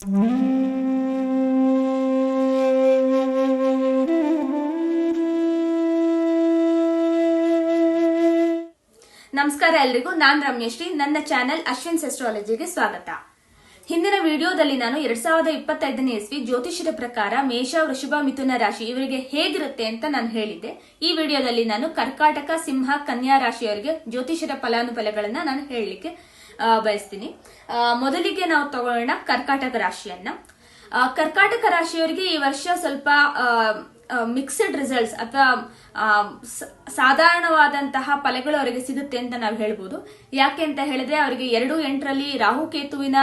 ನಮಸ್ಕಾರ ಎಲ್ರಿಗೂ, ನಾನ್ ರಮ್ಯಶ್ರೀ. ನನ್ನ ಚಾನೆಲ್ ಅಶ್ವಿನ್ಸ್ ಅಸ್ಟ್ರಾಲಜಿಗೆ ಸ್ವಾಗತ. ಹಿಂದಿನ ವಿಡಿಯೋದಲ್ಲಿ ನಾನು 2025ನೇ ಇಸ್ವಿ ಜ್ಯೋತಿಷ್ಯದ ಪ್ರಕಾರ ಮೇಷ, ವೃಷಭ, ಮಿಥುನ ರಾಶಿ ಇವರಿಗೆ ಹೇಗಿರುತ್ತೆ ಅಂತ ನಾನು ಹೇಳಿದ್ದೆ. ಈ ವಿಡಿಯೋದಲ್ಲಿ ನಾನು ಕರ್ಕಾಟಕ, ಸಿಂಹ, ಕನ್ಯಾ ರಾಶಿಯವರಿಗೆ ಜ್ಯೋತಿಷ್ಯದ ಫಲಾನುಫಲಗಳನ್ನ ನಾನು ಹೇಳಲಿಕ್ಕೆ ಬಯಸ್ತೀನಿ. ಮೊದಲಿಗೆ ನಾವು ತಗೊಳ್ಳೋಣ ಕರ್ಕಾಟಕ ರಾಶಿಯನ್ನ. ಕರ್ಕಾಟಕ ರಾಶಿಯವರಿಗೆ ಈ ವರ್ಷ ಸ್ವಲ್ಪ ಮಿಕ್ಸ್ಡ್ ರಿಸಲ್ಟ್ಸ್ ಅಥವಾ ಸಾಧಾರಣವಾದಂತಹ ಫಲಗಳು ಅವರಿಗೆ ಸಿಗುತ್ತೆ ಅಂತ ನಾವು ಹೇಳ್ಬೋದು. ಯಾಕೆ ಅಂತ ಹೇಳಿದ್ರೆ ಅವರಿಗೆ 2-8ರಲ್ಲಿ ರಾಹುಕೇತುವಿನ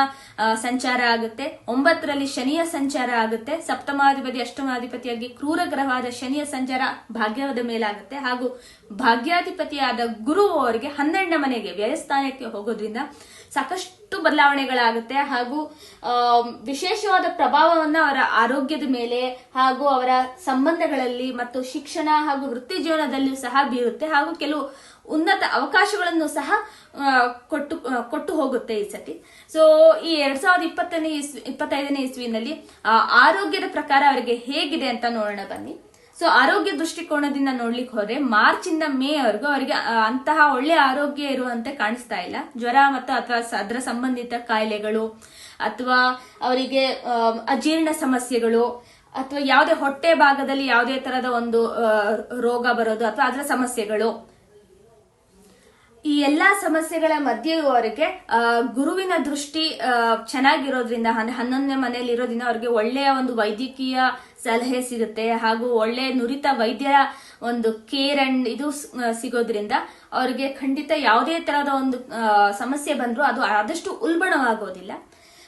ಸಂಚಾರ ಆಗುತ್ತೆ, 9ರಲ್ಲಿ ಶನಿಯ ಸಂಚಾರ ಆಗುತ್ತೆ, ಸಪ್ತಮಾಧಿಪತಿ ಅಷ್ಟಮಾಧಿಪತಿಯಾಗಿ ಕ್ರೂರ ಗ್ರಹವಾದ ಶನಿಯ ಸಂಚಾರ ಭಾಗ್ಯದ ಮೇಲಾಗುತ್ತೆ, ಹಾಗೂ ಭಾಗ್ಯಾಧಿಪತಿಯಾದ ಗುರು ಅವರಿಗೆ 12ನೇ ಮನೆಗೆ ವ್ಯಯಸ್ಥಾನಕ್ಕೆ ಹೋಗೋದ್ರಿಂದ ಸಾಕಷ್ಟು ಬದಲಾವಣೆಗಳಾಗುತ್ತೆ. ಹಾಗೂ ವಿಶೇಷವಾದ ಪ್ರಭಾವವನ್ನು ಅವರ ಆರೋಗ್ಯದ ಮೇಲೆ ಹಾಗೂ ಅವರ ಸಂಬಂಧಗಳಲ್ಲಿ ಮತ್ತು ಶಿಕ್ಷಣ ಹಾಗೂ ವೃತ್ತಿ ಜೀವನದಲ್ಲಿಯೂ ಸಹ ಬೀರುತ್ತೆ. ಹಾಗೂ ಕೆಲವು ಉನ್ನತ ಅವಕಾಶಗಳನ್ನು ಸಹ ಕೊಟ್ಟು ಹೋಗುತ್ತೆ ಈ ಸತಿ. ಸೊ ಈ 2025ನೇ ಇಸ್ವಿನಲ್ಲಿ ಆರೋಗ್ಯದ ಪ್ರಕಾರ ಅವರಿಗೆ ಹೇಗಿದೆ ಅಂತ ನೋಡೋಣ ಬನ್ನಿ. ಸೊ ಆರೋಗ್ಯ ದೃಷ್ಟಿಕೋನದಿಂದ ನೋಡ್ಲಿಕ್ಕೆ ಹೋದ್ರೆ ಮಾರ್ಚ್ ಇಂದ ಮೇ ವರೆಗೂ ಅವರಿಗೆ ಅಂತಹ ಒಳ್ಳೆ ಆರೋಗ್ಯ ಇರುವಂತೆ ಕಾಣಿಸ್ತಾ ಇಲ್ಲ. ಜ್ವರ ಮತ್ತು ಅಥವಾ ಅದರ ಸಂಬಂಧಿತ ಕಾಯಿಲೆಗಳು ಅಥವಾ ಅವರಿಗೆ ಅಜೀರ್ಣ ಸಮಸ್ಯೆಗಳು ಅಥವಾ ಯಾವುದೇ ಹೊಟ್ಟೆ ಭಾಗದಲ್ಲಿ ಯಾವುದೇ ತರದ ಒಂದು ರೋಗ ಬರೋದು ಅಥವಾ ಅದರ ಸಮಸ್ಯೆಗಳು, ಈ ಎಲ್ಲಾ ಸಮಸ್ಯೆಗಳ ಮಧ್ಯೆಯೂ ಅವರಿಗೆ ಗುರುವಿನ ದೃಷ್ಟಿ ಚೆನ್ನಾಗಿರೋದ್ರಿಂದ, 11ನೇ ಮನೆಯಲ್ಲಿ ಇರೋದ್ರಿಂದ ಅವರಿಗೆ ಒಳ್ಳೆಯ ಒಂದು ವೈದ್ಯಕೀಯ ಸಲಹೆ ಸಿಗುತ್ತೆ ಹಾಗೂ ಒಳ್ಳೆ ನುರಿತ ವೈದ್ಯರ ಒಂದು ಕೇರ್ ಅಂಡ್ ಇದು ಸಿಗೋದ್ರಿಂದ ಅವರಿಗೆ ಖಂಡಿತ ಯಾವುದೇ ತರಹದ ಒಂದು ಸಮಸ್ಯೆ ಬಂದ್ರೂ ಅದು ಆದಷ್ಟು ಉಲ್ಬಣವಾಗೋದಿಲ್ಲ.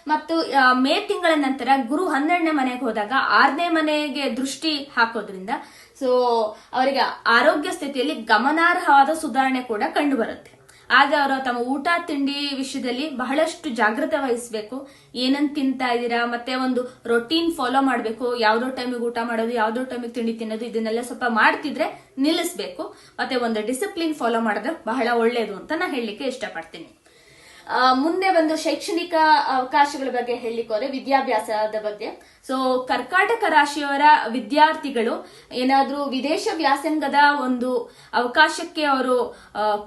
ಮತ್ತು ಮೇ ತಿಂಗಳ ನಂತರ ಗುರು 12ನೇ ಮನೆಗೆ ಹೋದಾಗ 6ನೇ ಮನೆಗೆ ದೃಷ್ಟಿ ಹಾಕೋದ್ರಿಂದ ಸೊ ಅವರಿಗೆ ಆರೋಗ್ಯ ಸ್ಥಿತಿಯಲ್ಲಿ ಗಮನಾರ್ಹವಾದ ಸುಧಾರಣೆ ಕೂಡ ಕಂಡು ಬರುತ್ತೆ. ಆಗ ಅವರು ತಮ್ಮ ಊಟ ತಿಂಡಿ ವಿಷಯದಲ್ಲಿ ಬಹಳಷ್ಟು ಜಾಗೃತೆ ವಹಿಸಬೇಕು. ಏನನ್ ತಿಂತಾ ಇದ್ದೀರಾ, ಮತ್ತೆ ಒಂದು ರೊಟೀನ್ ಫಾಲೋ ಮಾಡಬೇಕು. ಯಾವ್ದೋ ಟೈಮಿಗೆ ಊಟ ಮಾಡೋದು, ಯಾವ್ದೋ ಟೈಮಿಗೆ ತಿಂಡಿ ತಿನ್ನೋದು, ಇದನ್ನೆಲ್ಲ ಸ್ವಲ್ಪ ಮಾಡ್ತಿದ್ರೆ ನಿಲ್ಲಿಸಬೇಕು. ಮತ್ತೆ ಒಂದು ಡಿಸಿಪ್ಲಿನ್ ಫಾಲೋ ಮಾಡೋದು ಬಹಳ ಒಳ್ಳೇದು ಅಂತ ನಾ ಹೇಳಲಿಕ್ಕೆ ಇಷ್ಟಪಡ್ತೀನಿ. ಮುಂದೆ ಒಂದು ಶೈಕ್ಷಣಿಕ ಅವಕಾಶಗಳ ಬಗ್ಗೆ ಹೇಳಲಿಕ್ಕೆ ಹೋದ್ರೆ ವಿದ್ಯಾಭ್ಯಾಸದ ಬಗ್ಗೆ. ಸೊ ಕರ್ಕಾಟಕ ರಾಶಿಯವರ ವಿದ್ಯಾರ್ಥಿಗಳು ಏನಾದ್ರೂ ವಿದೇಶ ವ್ಯಾಸಂಗದ ಒಂದು ಅವಕಾಶಕ್ಕೆ ಅವರು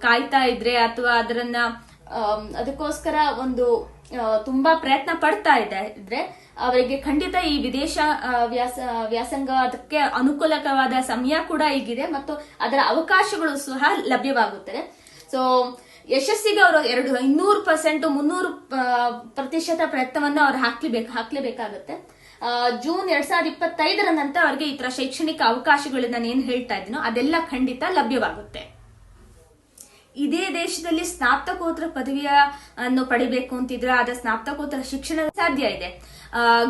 ಕಾಯ್ತಾ ಇದ್ರೆ ಅಥವಾ ಅದಕ್ಕೋಸ್ಕರ ಒಂದು ತುಂಬಾ ಪ್ರಯತ್ನ ಪಡ್ತಾ ಇದ್ರೆ ಅವರಿಗೆ ಖಂಡಿತ ಈ ವಿದೇಶ ವ್ಯಾಸಂಗ ಅದಕ್ಕೆ ಅನುಕೂಲಕರವಾದ ಸಮಯ ಕೂಡ ಈಗಿದೆ ಮತ್ತು ಅದರ ಅವಕಾಶಗಳು ಸಹ ಲಭ್ಯವಾಗುತ್ತದೆ. ಸೊ ಯಶಸ್ಸಿಗೆ ಅವರು 200%, 300% ಪ್ರಯತ್ನವನ್ನು ಅವರು ಹಾಕ್ಲೇಬೇಕಾಗುತ್ತೆ. ಜೂನ್ 2025ರ ನಂತರ ಅವರಿಗೆ ಈ ತರ ಶೈಕ್ಷಣಿಕ ಅವಕಾಶಗಳು ನಾನು ಏನ್ ಹೇಳ್ತಾ ಇದ್ದೀನೋ ಅದೆಲ್ಲ ಖಂಡಿತ ಲಭ್ಯವಾಗುತ್ತೆ. ಇದೇ ದೇಶದಲ್ಲಿ ಸ್ನಾತಕೋತ್ತರ ಪದವಿಯನ್ನು ಪಡಿಬೇಕು ಅಂತಿದ್ರೆ ಆದ ಸ್ನಾತಕೋತ್ತರ ಶಿಕ್ಷಣ ಸಾಧ್ಯ ಇದೆ.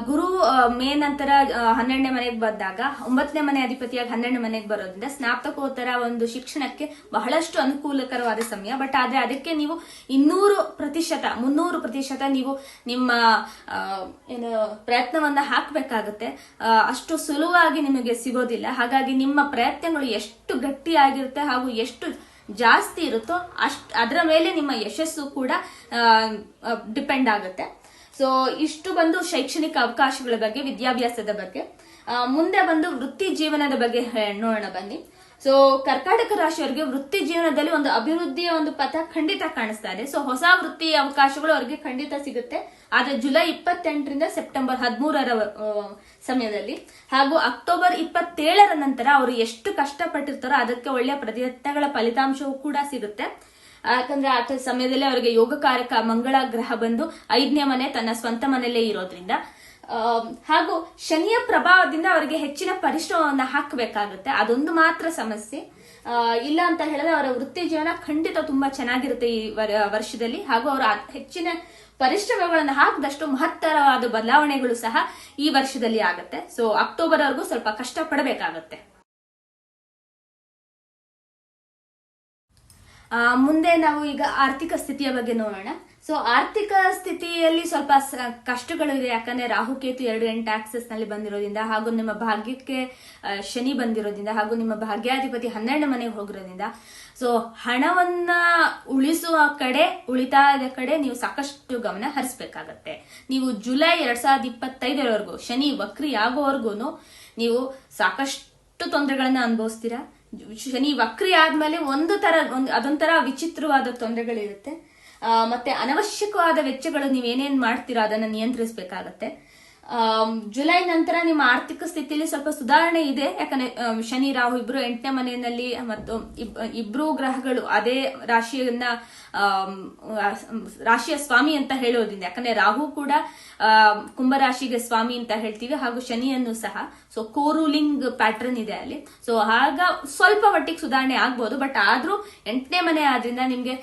ಗುರು ಮೇ ನಂತರ 12ನೇ ಮನೆಗೆ ಬಂದಾಗ 9ನೇ ಮನೆ ಅಧಿಪತಿಯಾಗಿ 12ನೇ ಮನೆಗೆ ಬರೋದ್ರಿಂದ ಸ್ನಾತಕೋತ್ತರ ಒಂದು ಶಿಕ್ಷಣಕ್ಕೆ ಬಹಳಷ್ಟು ಅನುಕೂಲಕರವಾದ ಸಮಯ. ಬಟ್ ಆದ್ರೆ ಅದಕ್ಕೆ ನೀವು 200%, 300% ನೀವು ನಿಮ್ಮ ಪ್ರಯತ್ನವನ್ನ ಹಾಕಬೇಕಾಗುತ್ತೆ. ಅಷ್ಟು ಸುಲಭವಾಗಿ ನಿಮಗೆ ಸಿಗೋದಿಲ್ಲ. ಹಾಗಾಗಿ ನಿಮ್ಮ ಪ್ರಯತ್ನಗಳು ಎಷ್ಟು ಗಟ್ಟಿಯಾಗಿರುತ್ತೆ ಹಾಗೂ ಎಷ್ಟು ಜಾಸ್ತಿ ಇರುತ್ತೋ ಅದರ ಮೇಲೆ ನಿಮ್ಮ ಯಶಸ್ಸು ಕೂಡ ಡಿಪೆಂಡ್ ಆಗುತ್ತೆ. ಸೊ ಇಷ್ಟು ಬಂದು ಶೈಕ್ಷಣಿಕ ಅವಕಾಶಗಳ ಬಗ್ಗೆ, ವಿದ್ಯಾಭ್ಯಾಸದ ಬಗ್ಗೆ. ಮುಂದೆ ಬಂದು ವೃತ್ತಿ ಜೀವನದ ಬಗ್ಗೆ ನೋಡೋಣ ಬನ್ನಿ. ಸೊ ಕರ್ಕಾಟಕ ರಾಶಿಯವರಿಗೆ ವೃತ್ತಿ ಜೀವನದಲ್ಲಿ ಒಂದು ಅಭಿವೃದ್ಧಿಯ ಒಂದು ಪಥ ಖಂಡಿತ ಕಾಣಿಸ್ತಾ ಇದೆ. ಸೊ ಹೊಸ ವೃತ್ತಿ ಅವಕಾಶಗಳು ಅವರಿಗೆ ಖಂಡಿತ ಸಿಗುತ್ತೆ. ಆದ್ರೆ ಜುಲೈ 28ರಿಂದ ಸೆಪ್ಟೆಂಬರ್ 13ರ ಸಮಯದಲ್ಲಿ ಹಾಗೂ ಅಕ್ಟೋಬರ್ 27ರ ನಂತರ ಅವರು ಎಷ್ಟು ಕಷ್ಟಪಟ್ಟಿರ್ತಾರೋ ಅದಕ್ಕೆ ಒಳ್ಳೆಯ ಪ್ರಯತ್ನಗಳ ಫಲಿತಾಂಶವೂ ಕೂಡ ಸಿಗುತ್ತೆ. ಯಾಕಂದ್ರೆ ಆ ಸಮಯದಲ್ಲಿ ಅವರಿಗೆ ಯೋಗಕಾರಕ ಮಂಗಳ ಗ್ರಹ ಬಂದು 5ನೇ ಮನೆ ತನ್ನ ಸ್ವಂತ ಮನೆಯಲ್ಲೇ ಇರೋದ್ರಿಂದ ಹಾಗೂ ಶನಿಯ ಪ್ರಭಾವದಿಂದ ಅವರಿಗೆ ಹೆಚ್ಚಿನ ಪರಿಶ್ರಮವನ್ನು ಹಾಕಬೇಕಾಗುತ್ತೆ. ಅದೊಂದು ಮಾತ್ರ ಸಮಸ್ಯೆ. ಇಲ್ಲ ಅಂತ ಹೇಳಿದ್ರೆ ಅವರ ವೃತ್ತಿ ಜೀವನ ಖಂಡಿತ ತುಂಬಾ ಚೆನ್ನಾಗಿರುತ್ತೆ ಈ ವರ್ಷದಲ್ಲಿ. ಹಾಗೂ ಅವರು ಹೆಚ್ಚಿನ ಪರಿಶ್ರಮಗಳನ್ನು ಹಾಕಿದಷ್ಟು ಮಹತ್ತರವಾದ ಬದಲಾವಣೆಗಳು ಸಹ ಈ ವರ್ಷದಲ್ಲಿ ಆಗುತ್ತೆ. ಸೊ ಅಕ್ಟೋಬರ್ ವರೆಗೂ ಸ್ವಲ್ಪ ಕಷ್ಟ ಪಡಬೇಕಾಗುತ್ತೆ. ಮುಂದೆ ನಾವು ಈಗ ಆರ್ಥಿಕ ಸ್ಥಿತಿಯ ಬಗ್ಗೆ ನೋಡೋಣ. ಸೊ ಆರ್ಥಿಕ ಸ್ಥಿತಿಯಲ್ಲಿ ಸ್ವಲ್ಪ ಕಷ್ಟಗಳು ಇದೆ, ಯಾಕಂದ್ರೆ ರಾಹುಕೇತು 2 ಆಕ್ಸೆಸ್ ನಲ್ಲಿ ಬಂದಿರೋದ್ರಿಂದ, ಹಾಗೂ ನಿಮ್ಮ ಭಾಗ್ಯಕ್ಕೆ ಶನಿ ಬಂದಿರೋದ್ರಿಂದ, ಹಾಗೂ ನಿಮ್ಮ ಭಾಗ್ಯಾಧಿಪತಿ 12 ಮನೆಗೆ ಹೋಗಿರೋದ್ರಿಂದ, ಸೊ ಹಣವನ್ನ ಉಳಿಸುವ ಕಡೆ, ಉಳಿತಾಯದ ಕಡೆ ನೀವು ಸಾಕಷ್ಟು ಗಮನ ಹರಿಸಬೇಕಾಗತ್ತೆ. ನೀವು ಜುಲೈ 2025 ಶನಿ ವಕ್ರಿ ಆಗೋವರೆಗೂ ನೀವು ಸಾಕಷ್ಟು ತೊಂದರೆಗಳನ್ನ ಅನುಭವಿಸ್ತೀರಾ. ಶನಿ ವಕ್ರಿ ಆದ್ಮೇಲೆ ಅದೊಂಥರ ವಿಚಿತ್ರವಾದ ತೊಂದರೆಗಳಿರುತ್ತೆ. ಮತ್ತೆ ಅನವಶ್ಯಕವಾದ ವೆಚ್ಚಗಳು ನೀವೇನೇನ್ ಮಾಡ್ತೀರಾ ಅದನ್ನ ನಿಯಂತ್ರಿಸಬೇಕಾಗತ್ತೆ. ಜುಲೈ ನಂತರ ನಿಮ್ಮ ಆರ್ಥಿಕ ಸ್ಥಿತಿಯಲ್ಲಿ ಸ್ವಲ್ಪ ಸುಧಾರಣೆ ಇದೆ, ಯಾಕಂದ್ರೆ ಶನಿ ರಾಹು ಇಬ್ರು 8ನೇ ಮನೆಯಲ್ಲಿ ಮತ್ತು ಇಬ್ರು ಗ್ರಹಗಳು ಅದೇ ರಾಶಿಯ ಸ್ವಾಮಿ ಅಂತ ಹೇಳೋದ್ರಿಂದ, ಯಾಕಂದ್ರೆ ರಾಹು ಕೂಡ ಕುಂಭರಾಶಿಗೆ ಸ್ವಾಮಿ ಅಂತ ಹೇಳ್ತೀವಿ, ಹಾಗೂ ಶನಿಯನ್ನು ಸಹ. ಸೊ ಕೋರೂಲಿಂಗ್ ಪ್ಯಾಟರ್ನ್ ಇದೆ ಅಲ್ಲಿ. ಸೊ ಆಗ ಸ್ವಲ್ಪ ಮಟ್ಟಿಗೆ ಸುಧಾರಣೆ ಆಗ್ಬಹುದು, ಬಟ್ ಆದ್ರೂ 8ನೇ ಮನೆ ಆದ್ರಿಂದ ನಿಮ್ಗೆ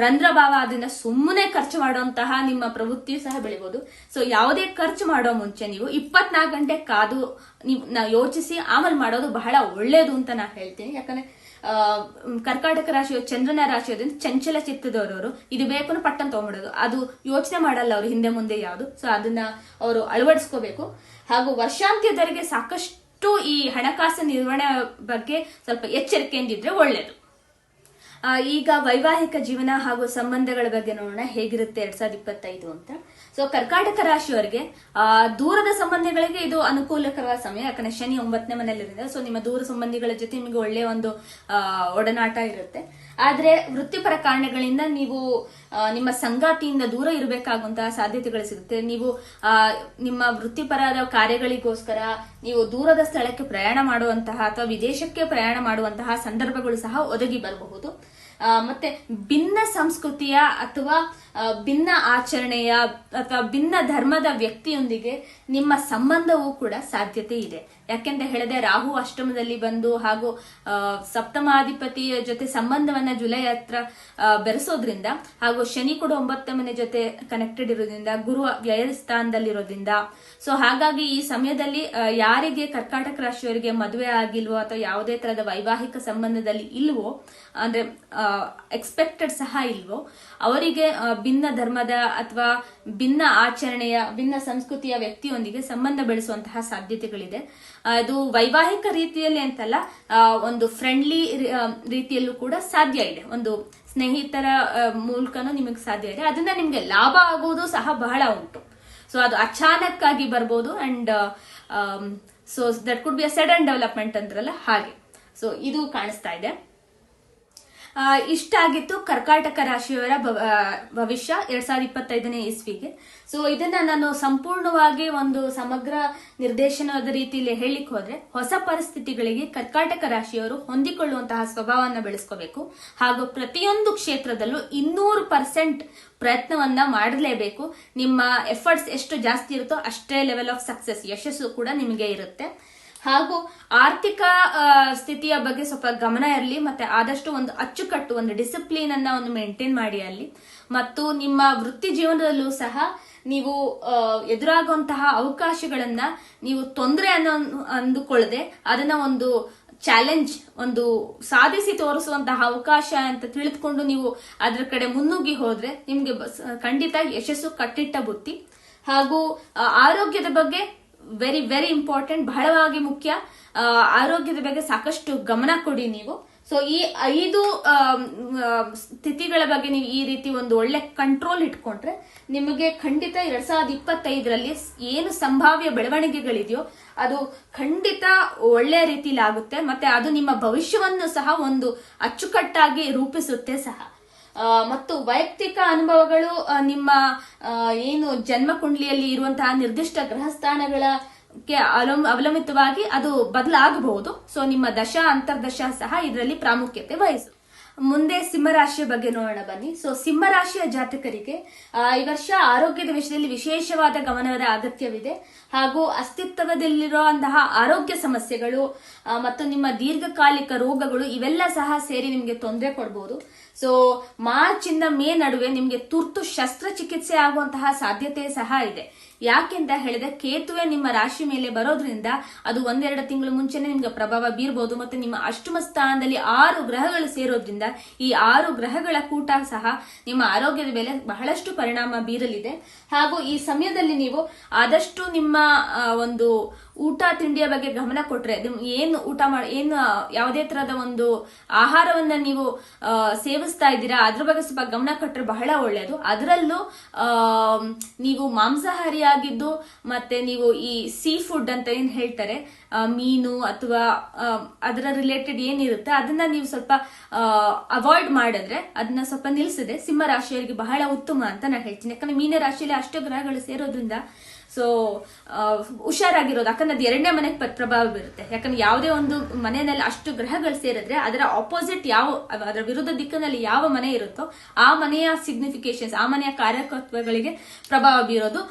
ರಂಧ್ರ ಭಾವ ಆದ್ರಿಂದ ಸುಮ್ಮನೆ ಖರ್ಚು ಮಾಡುವಂತಹ ನಿಮ್ಮ ಪ್ರವೃತ್ತಿಯು ಸಹ ಬೆಳಿಬಹುದು. ಸೊ ಯಾವುದೇ ಖರ್ಚು ಮಾಡೋ ಮುಂಚೆ ನೀವು 24 ಗಂಟೆ ಕಾದು ಯೋಚಿಸಿ ಆಮೇಲೆ ಮಾಡೋದು ಬಹಳ ಒಳ್ಳೇದು ಅಂತ ನಾ ಹೇಳ್ತೀನಿ. ಯಾಕಂದ್ರೆ ಕರ್ಕಾಟಕ ರಾಶಿಯ ಚಂದ್ರನ ರಾಶಿಯೋದ್ರಿಂದ ಚಂಚಲ ಚಿತ್ತದವರವರು ಇದು ಬೇಕು ಪಟ್ಟನ್ ತಗೊಂಡ್ಬಿಡೋದು, ಅದು ಯೋಚನೆ ಮಾಡಲ್ಲ ಅವರು ಹಿಂದೆ ಮುಂದೆ ಯಾವುದು. ಸೊ ಅದನ್ನ ಅವರು ಅಳವಡಿಸ್ಕೋಬೇಕು. ಹಾಗೂ ವರ್ಷಾಂತ್ಯದವರೆಗೆ ಸಾಕಷ್ಟು ಈ ಹಣಕಾಸು ನಿರ್ವಹಣೆ ಬಗ್ಗೆ ಸ್ವಲ್ಪ ಎಚ್ಚರಿಕೆಯಿಂದಿದ್ರೆ ಒಳ್ಳೇದು. ಈಗ ವೈವಾಹಿಕ ಜೀವನ ಹಾಗೂ ಸಂಬಂಧಗಳ ಬಗ್ಗೆ ನೋಡೋಣ, ಹೇಗಿರುತ್ತೆ 2025 ಅಂತ. ಸೊ ಕರ್ಕಾಟಕ ರಾಶಿಯವರಿಗೆ ದೂರದ ಸಂಬಂಧಿಗಳಿಗೆ ಇದು ಅನುಕೂಲಕರವಾದ ಸಮಯ, ಯಾಕಂದ್ರೆ ಶನಿ 9ನೇ ಮನೆಯಲ್ಲಿರುತ್ತೆ. ಸೊ ನಿಮ್ಮ ದೂರ ಸಂಬಂಧಿಗಳ ಜೊತೆ ನಿಮಗೆ ಒಳ್ಳೆಯ ಒಂದು ಒಡನಾಟ ಇರುತ್ತೆ. ಆದ್ರೆ ವೃತ್ತಿಪರ ಕಾರಣಗಳಿಂದ ನೀವು ನಿಮ್ಮ ಸಂಗಾತಿಯಿಂದ ದೂರ ಇರಬೇಕಾಗುವಂತಹ ಸಾಧ್ಯತೆಗಳು ಸಿಗುತ್ತೆ. ನೀವು ನಿಮ್ಮ ವೃತ್ತಿಪರದ ಕಾರ್ಯಗಳಿಗೋಸ್ಕರ ನೀವು ದೂರದ ಸ್ಥಳಕ್ಕೆ ಪ್ರಯಾಣ ಮಾಡುವಂತಹ ಅಥವಾ ವಿದೇಶಕ್ಕೆ ಪ್ರಯಾಣ ಮಾಡುವಂತಹ ಸಂದರ್ಭಗಳು ಸಹ ಒದಗಿ ಬರಬಹುದು. ಮತ್ತೆ ಭಿನ್ನ ಸಂಸ್ಕೃತಿಯ ಅಥವಾ ಭಿನ್ನ ಆಚರಣೆಯ ಅಥವಾ ಭಿನ್ನ ಧರ್ಮದ ವ್ಯಕ್ತಿಯೊಂದಿಗೆ ನಿಮ್ಮ ಸಂಬಂಧವೂ ಕೂಡ ಸಾಧ್ಯತೆ ಇದೆ. ಯಾಕೆಂತ ಹೇಳಿದ್ರೆ ರಾಹು ಅಷ್ಟಮದಲ್ಲಿ ಬಂದು ಹಾಗೂ ಸಪ್ತಮಾಧಿಪತಿಯ ಜೊತೆ ಸಂಬಂಧವನ್ನ ಜುಲೈ ಹತ್ರ ಬೆರೆಸೋದ್ರಿಂದ, ಹಾಗೂ ಶನಿ ಕೂಡ 9ನೇ ಮನೆ ಜೊತೆ ಕನೆಕ್ಟೆಡ್ ಇರೋದ್ರಿಂದ, ಗುರು ವ್ಯಯ ಸ್ಥಾನದಲ್ಲಿರೋದ್ರಿಂದ, ಸೊ ಹಾಗಾಗಿ ಈ ಸಮಯದಲ್ಲಿ ಯಾರಿಗೆ ಕರ್ಕಾಟಕ ರಾಶಿಯವರಿಗೆ ಮದುವೆ ಆಗಿಲ್ವೋ ಅಥವಾ ಯಾವುದೇ ತರಹದ ವೈವಾಹಿಕ ಸಂಬಂಧದಲ್ಲಿ ಇಲ್ವೋ, ಅಂದ್ರೆ ಎಕ್ಸ್ಪೆಕ್ಟೆಡ್ ಸಹ ಇಲ್ವೋ, ಅವರಿಗೆ ಭಿನ್ನ ಧರ್ಮದ ಅಥವಾ ಭಿನ್ನ ಆಚರಣೆಯ ಭಿನ್ನ ಸಂಸ್ಕೃತಿಯ ವ್ಯಕ್ತಿಯೊಂದಿಗೆ ಸಂಬಂಧ ಬೆಳೆಸುವಂತಹ ಸಾಧ್ಯತೆಗಳಿದೆ. ಅದು ವೈವಾಹಿಕ ರೀತಿಯಲ್ಲಿ ಅಂತಲ್ಲ, ಒಂದು ಫ್ರೆಂಡ್ಲಿ ರೀತಿಯಲ್ಲೂ ಕೂಡ ಸಾಧ್ಯ ಇದೆ. ಒಂದು ಸ್ನೇಹಿತರ ಮೂಲಕನೂ ನಿಮಗೆ ಸಾಧ್ಯ ಇದೆ. ಅದರಿಂದ ನಿಮ್ಗೆ ಲಾಭ ಆಗುವುದು ಸಹ ಬಹಳ ಉಂಟು. ಸೊ ಅದು ಅಚಾನಕ್ ಆಗಿ ಬರ್ಬೋದು. And so that could be a sudden development ಅಂತಾರಲ್ಲ ಹಾಗೆ. ಸೊ ಇದು ಕಾಣಿಸ್ತಾ ಇದೆ. ಇಷ್ಟಾಗಿತ್ತು ಕರ್ಕಾಟಕ ರಾಶಿಯವರ ಭವಿಷ್ಯ 2025ನೇ ಇಸ್ವಿಗೆ. ಸೊ ಇದನ್ನ ನಾನು ಸಂಪೂರ್ಣವಾಗಿ ಒಂದು ಸಮಗ್ರ ನಿರ್ದೇಶನದ ರೀತಿಯಲ್ಲಿ ಹೇಳಿಕ್ ಹೋದ್ರೆ, ಹೊಸ ಪರಿಸ್ಥಿತಿಗಳಿಗೆ ಕರ್ಕಾಟಕ ರಾಶಿಯವರು ಹೊಂದಿಕೊಳ್ಳುವಂತಹ ಸ್ವಭಾವವನ್ನು ಬೆಳೆಸ್ಕೋಬೇಕು. ಹಾಗೂ ಪ್ರತಿಯೊಂದು ಕ್ಷೇತ್ರದಲ್ಲೂ 200% ಪ್ರಯತ್ನವನ್ನ ಮಾಡಲೇಬೇಕು. ನಿಮ್ಮ ಎಫರ್ಟ್ಸ್ ಎಷ್ಟು ಜಾಸ್ತಿ ಇರುತ್ತೋ ಅಷ್ಟೇ ಲೆವೆಲ್ ಆಫ್ ಸಕ್ಸಸ್, ಯಶಸ್ಸು ಕೂಡ ನಿಮಗೆ ಇರುತ್ತೆ. ಹಾಗೂ ಆರ್ಥಿಕ ಸ್ಥಿತಿಯ ಬಗ್ಗೆ ಸ್ವಲ್ಪ ಗಮನ ಇರಲಿ, ಮತ್ತೆ ಆದಷ್ಟು ಒಂದು ಅಚ್ಚುಕಟ್ಟು, ಒಂದು ಡಿಸಿಪ್ಲಿನ್ ಅನ್ನ ಒಂದು ಮೇಂಟೈನ್ ಮಾಡಿ ಅಲ್ಲಿ. ಮತ್ತು ನಿಮ್ಮ ವೃತ್ತಿ ಜೀವನದಲ್ಲೂ ಸಹ ನೀವು ಎದುರಾಗುವಂತಹ ಅವಕಾಶಗಳನ್ನ ನೀವು ತೊಂದರೆ ಅಂದುಕೊಳ್ಳದೆ ಅದನ್ನ ಒಂದು ಚಾಲೆಂಜ್, ಒಂದು ಸಾಧಿಸಿ ತೋರಿಸುವಂತಹ ಅವಕಾಶ ಅಂತ ತಿಳಿದುಕೊಂಡು ನೀವು ಅದರ ಕಡೆ ಮುನ್ನುಗ್ಗಿ ಹೋದ್ರೆ ನಿಮ್ಗೆ ಖಂಡಿತ ಯಶಸ್ಸು ಕಟ್ಟಿಟ್ಟ ಬುತ್ತಿ. ಹಾಗೂ ಆರೋಗ್ಯದ ಬಗ್ಗೆ ವೆರಿ ವೆರಿ ಇಂಪಾರ್ಟೆಂಟ್, ಬಹಳವಾಗಿ ಮುಖ್ಯ. ಆರೋಗ್ಯದ ಬಗ್ಗೆ ಸಾಕಷ್ಟು ಗಮನ ಕೊಡಿ ನೀವು. ಸೊ ಈ 5 ಸ್ಥಿತಿಗಳ ಬಗ್ಗೆ ನೀವು ಈ ರೀತಿ ಒಂದು ಒಳ್ಳೆ ಕಂಟ್ರೋಲ್ ಇಟ್ಕೊಂಡ್ರೆ ನಿಮಗೆ ಖಂಡಿತ 2025ರಲ್ಲಿ ಏನು ಸಂಭಾವ್ಯ ಬೆಳವಣಿಗೆಗಳಿದೆಯೋ ಅದು ಖಂಡಿತ ಒಳ್ಳೆಯ ರೀತಿಯಲ್ಲಿ ಆಗುತ್ತೆ. ಮತ್ತೆ ಅದು ನಿಮ್ಮ ಭವಿಷ್ಯವನ್ನು ಸಹ ಒಂದು ಅಚ್ಚುಕಟ್ಟಾಗಿ ರೂಪಿಸುತ್ತೆ ಸಹ. ಮತ್ತು ವೈಯಕ್ತಿಕ ಅನುಭವಗಳು ನಿಮ್ಮ ಏನು ಜನ್ಮ ಕುಂಡ್ಲಿಯಲ್ಲಿ ಇರುವಂತಹ ನಿರ್ದಿಷ್ಟ ಗ್ರಹಸ್ಥಾನಗಳಕ್ಕೆ ಅವಲಂಬಿತವಾಗಿ ಅದು ಬದಲಾಗಬಹುದು. ಸೊ ನಿಮ್ಮ ದಶಾ ಅಂತರ್ದಶಾ ಸಹ ಇದರಲ್ಲಿ ಪ್ರಾಮುಖ್ಯತೆ ವಹಿಸು. ಮುಂದೆ ಸಿಂಹರಾಶಿಯ ಬಗ್ಗೆ ನೋಡೋಣ ಬನ್ನಿ. ಸೊ ಸಿಂಹರಾಶಿಯ ಜಾತಕರಿಗೆ ಈ ವರ್ಷ ಆರೋಗ್ಯದ ವಿಷಯದಲ್ಲಿ ವಿಶೇಷವಾದ ಗಮನದ ಅಗತ್ಯವಿದೆ. ಹಾಗೂ ಅಸ್ತಿತ್ವದಲ್ಲಿರುವಂತಹ ಆರೋಗ್ಯ ಸಮಸ್ಯೆಗಳು ಮತ್ತು ನಿಮ್ಮ ದೀರ್ಘಕಾಲಿಕ ರೋಗಗಳು ಇವೆಲ್ಲ ಸಹ ಸೇರಿ ನಿಮಗೆ ತೊಂದರೆ ಕೊಡಬಹುದು. ಸೊ ಮಾರ್ಚ್ ಇಂದ ಮೇ ನಡುವೆ ನಿಮಗೆ ತುರ್ತು ಶಸ್ತ್ರಚಿಕಿತ್ಸೆ ಆಗುವಂತಹ ಸಾಧ್ಯತೆ ಸಹ ಇದೆ. ಯಾಕೆಂತ ಹೇಳಿದ್ರೆ ಕೇತುವೆ ನಿಮ್ಮ ರಾಶಿ ಮೇಲೆ ಬರೋದ್ರಿಂದ ಅದು 1-2 ತಿಂಗಳು ಮುಂಚೆನೆ ನಿಮ್ಗೆ ಪ್ರಭಾವ ಬೀರಬಹುದು. ಮತ್ತೆ ನಿಮ್ಮ ಅಷ್ಟಮ ಸ್ಥಾನದಲ್ಲಿ 6 ಗ್ರಹಗಳು ಸೇರೋದ್ರಿಂದ ಈ 6 ಗ್ರಹಗಳ ಕೂಟ ಸಹ ನಿಮ್ಮ ಆರೋಗ್ಯದ ಮೇಲೆ ಬಹಳಷ್ಟು ಪರಿಣಾಮ ಬೀರಲಿದೆ. ಹಾಗೂ ಈ ಸಮಯದಲ್ಲಿ ನೀವು ಆದಷ್ಟು ನಿಮ್ಮ ಒಂದು ಊಟ ತಿಂಡಿಯ ಬಗ್ಗೆ ಗಮನ ಕೊಟ್ರೆ, ಏನು ಊಟ ಏನು ಯಾವುದೇ ತರಹದ ಒಂದು ಆಹಾರವನ್ನ ನೀವು ಸೇವಿಸ್ತಾ ಇದ್ದೀರಾ ಅದ್ರ ಬಗ್ಗೆ ಸ್ವಲ್ಪ ಗಮನ ಕೊಟ್ರೆ ಬಹಳ ಒಳ್ಳೆಯದು. ಅದರಲ್ಲೂ ನೀವು ಮಾಂಸಾಹಾರಿ ಆಗಿದ್ದು ಮತ್ತೆ ನೀವು ಈ ಸೀ ಫುಡ್ ಅಂತ ಏನ್ ಹೇಳ್ತಾರೆ, ಮೀನು ಅಥವಾ ಅದರ ರಿಲೇಟೆಡ್ ಏನಿರುತ್ತೆ ಅದನ್ನ ನೀವು ಸ್ವಲ್ಪ ಅವಾಯ್ಡ್ ಮಾಡಿದ್ರೆ, ಅದನ್ನ ಸ್ವಲ್ಪ ನಿಲ್ಸಿದ್ರೆ ಸಿಂಹ ರಾಶಿಯವರಿಗೆ ಬಹಳ ಉತ್ತಮ ಅಂತ ನಾನು ಹೇಳ್ತೀನಿ. ಯಾಕಂದ್ರೆ ಮೀನ ರಾಶಿಯಲ್ಲಿ ಅಷ್ಟು ಗ್ರಹಗಳು ಸೇರೋದ್ರಿಂದ ಸೊ ಹುಷಾರಾಗಿರೋದು. ಯಾಕಂದ್ರೆ ಅದು 2ನೇ ಮನೆಗೆ ಪ್ರಭಾವ ಬೀರುತ್ತೆ. ಯಾಕಂದ್ರೆ ಯಾವುದೇ ಒಂದು ಮನೆಯಲ್ಲಿ ಅಷ್ಟು ಗ್ರಹಗಳು ಸೇರಿದ್ರೆ ಅದರ ಆಪೋಸಿಟ್ ಅದರ ವಿರುದ್ಧ ದಿಕ್ಕಿನಲ್ಲಿ ಯಾವ ಮನೆ ಇರುತ್ತೋ ಆ ಮನೆಯ ಸಿಗ್ನಿಫಿಕೇಶನ್ಸ್, ಆ ಮನೆಯ ಕಾರ್ಯಕತ್ವಗಳಿಗೆ ಪ್ರಭಾವ ಬೀರೋದು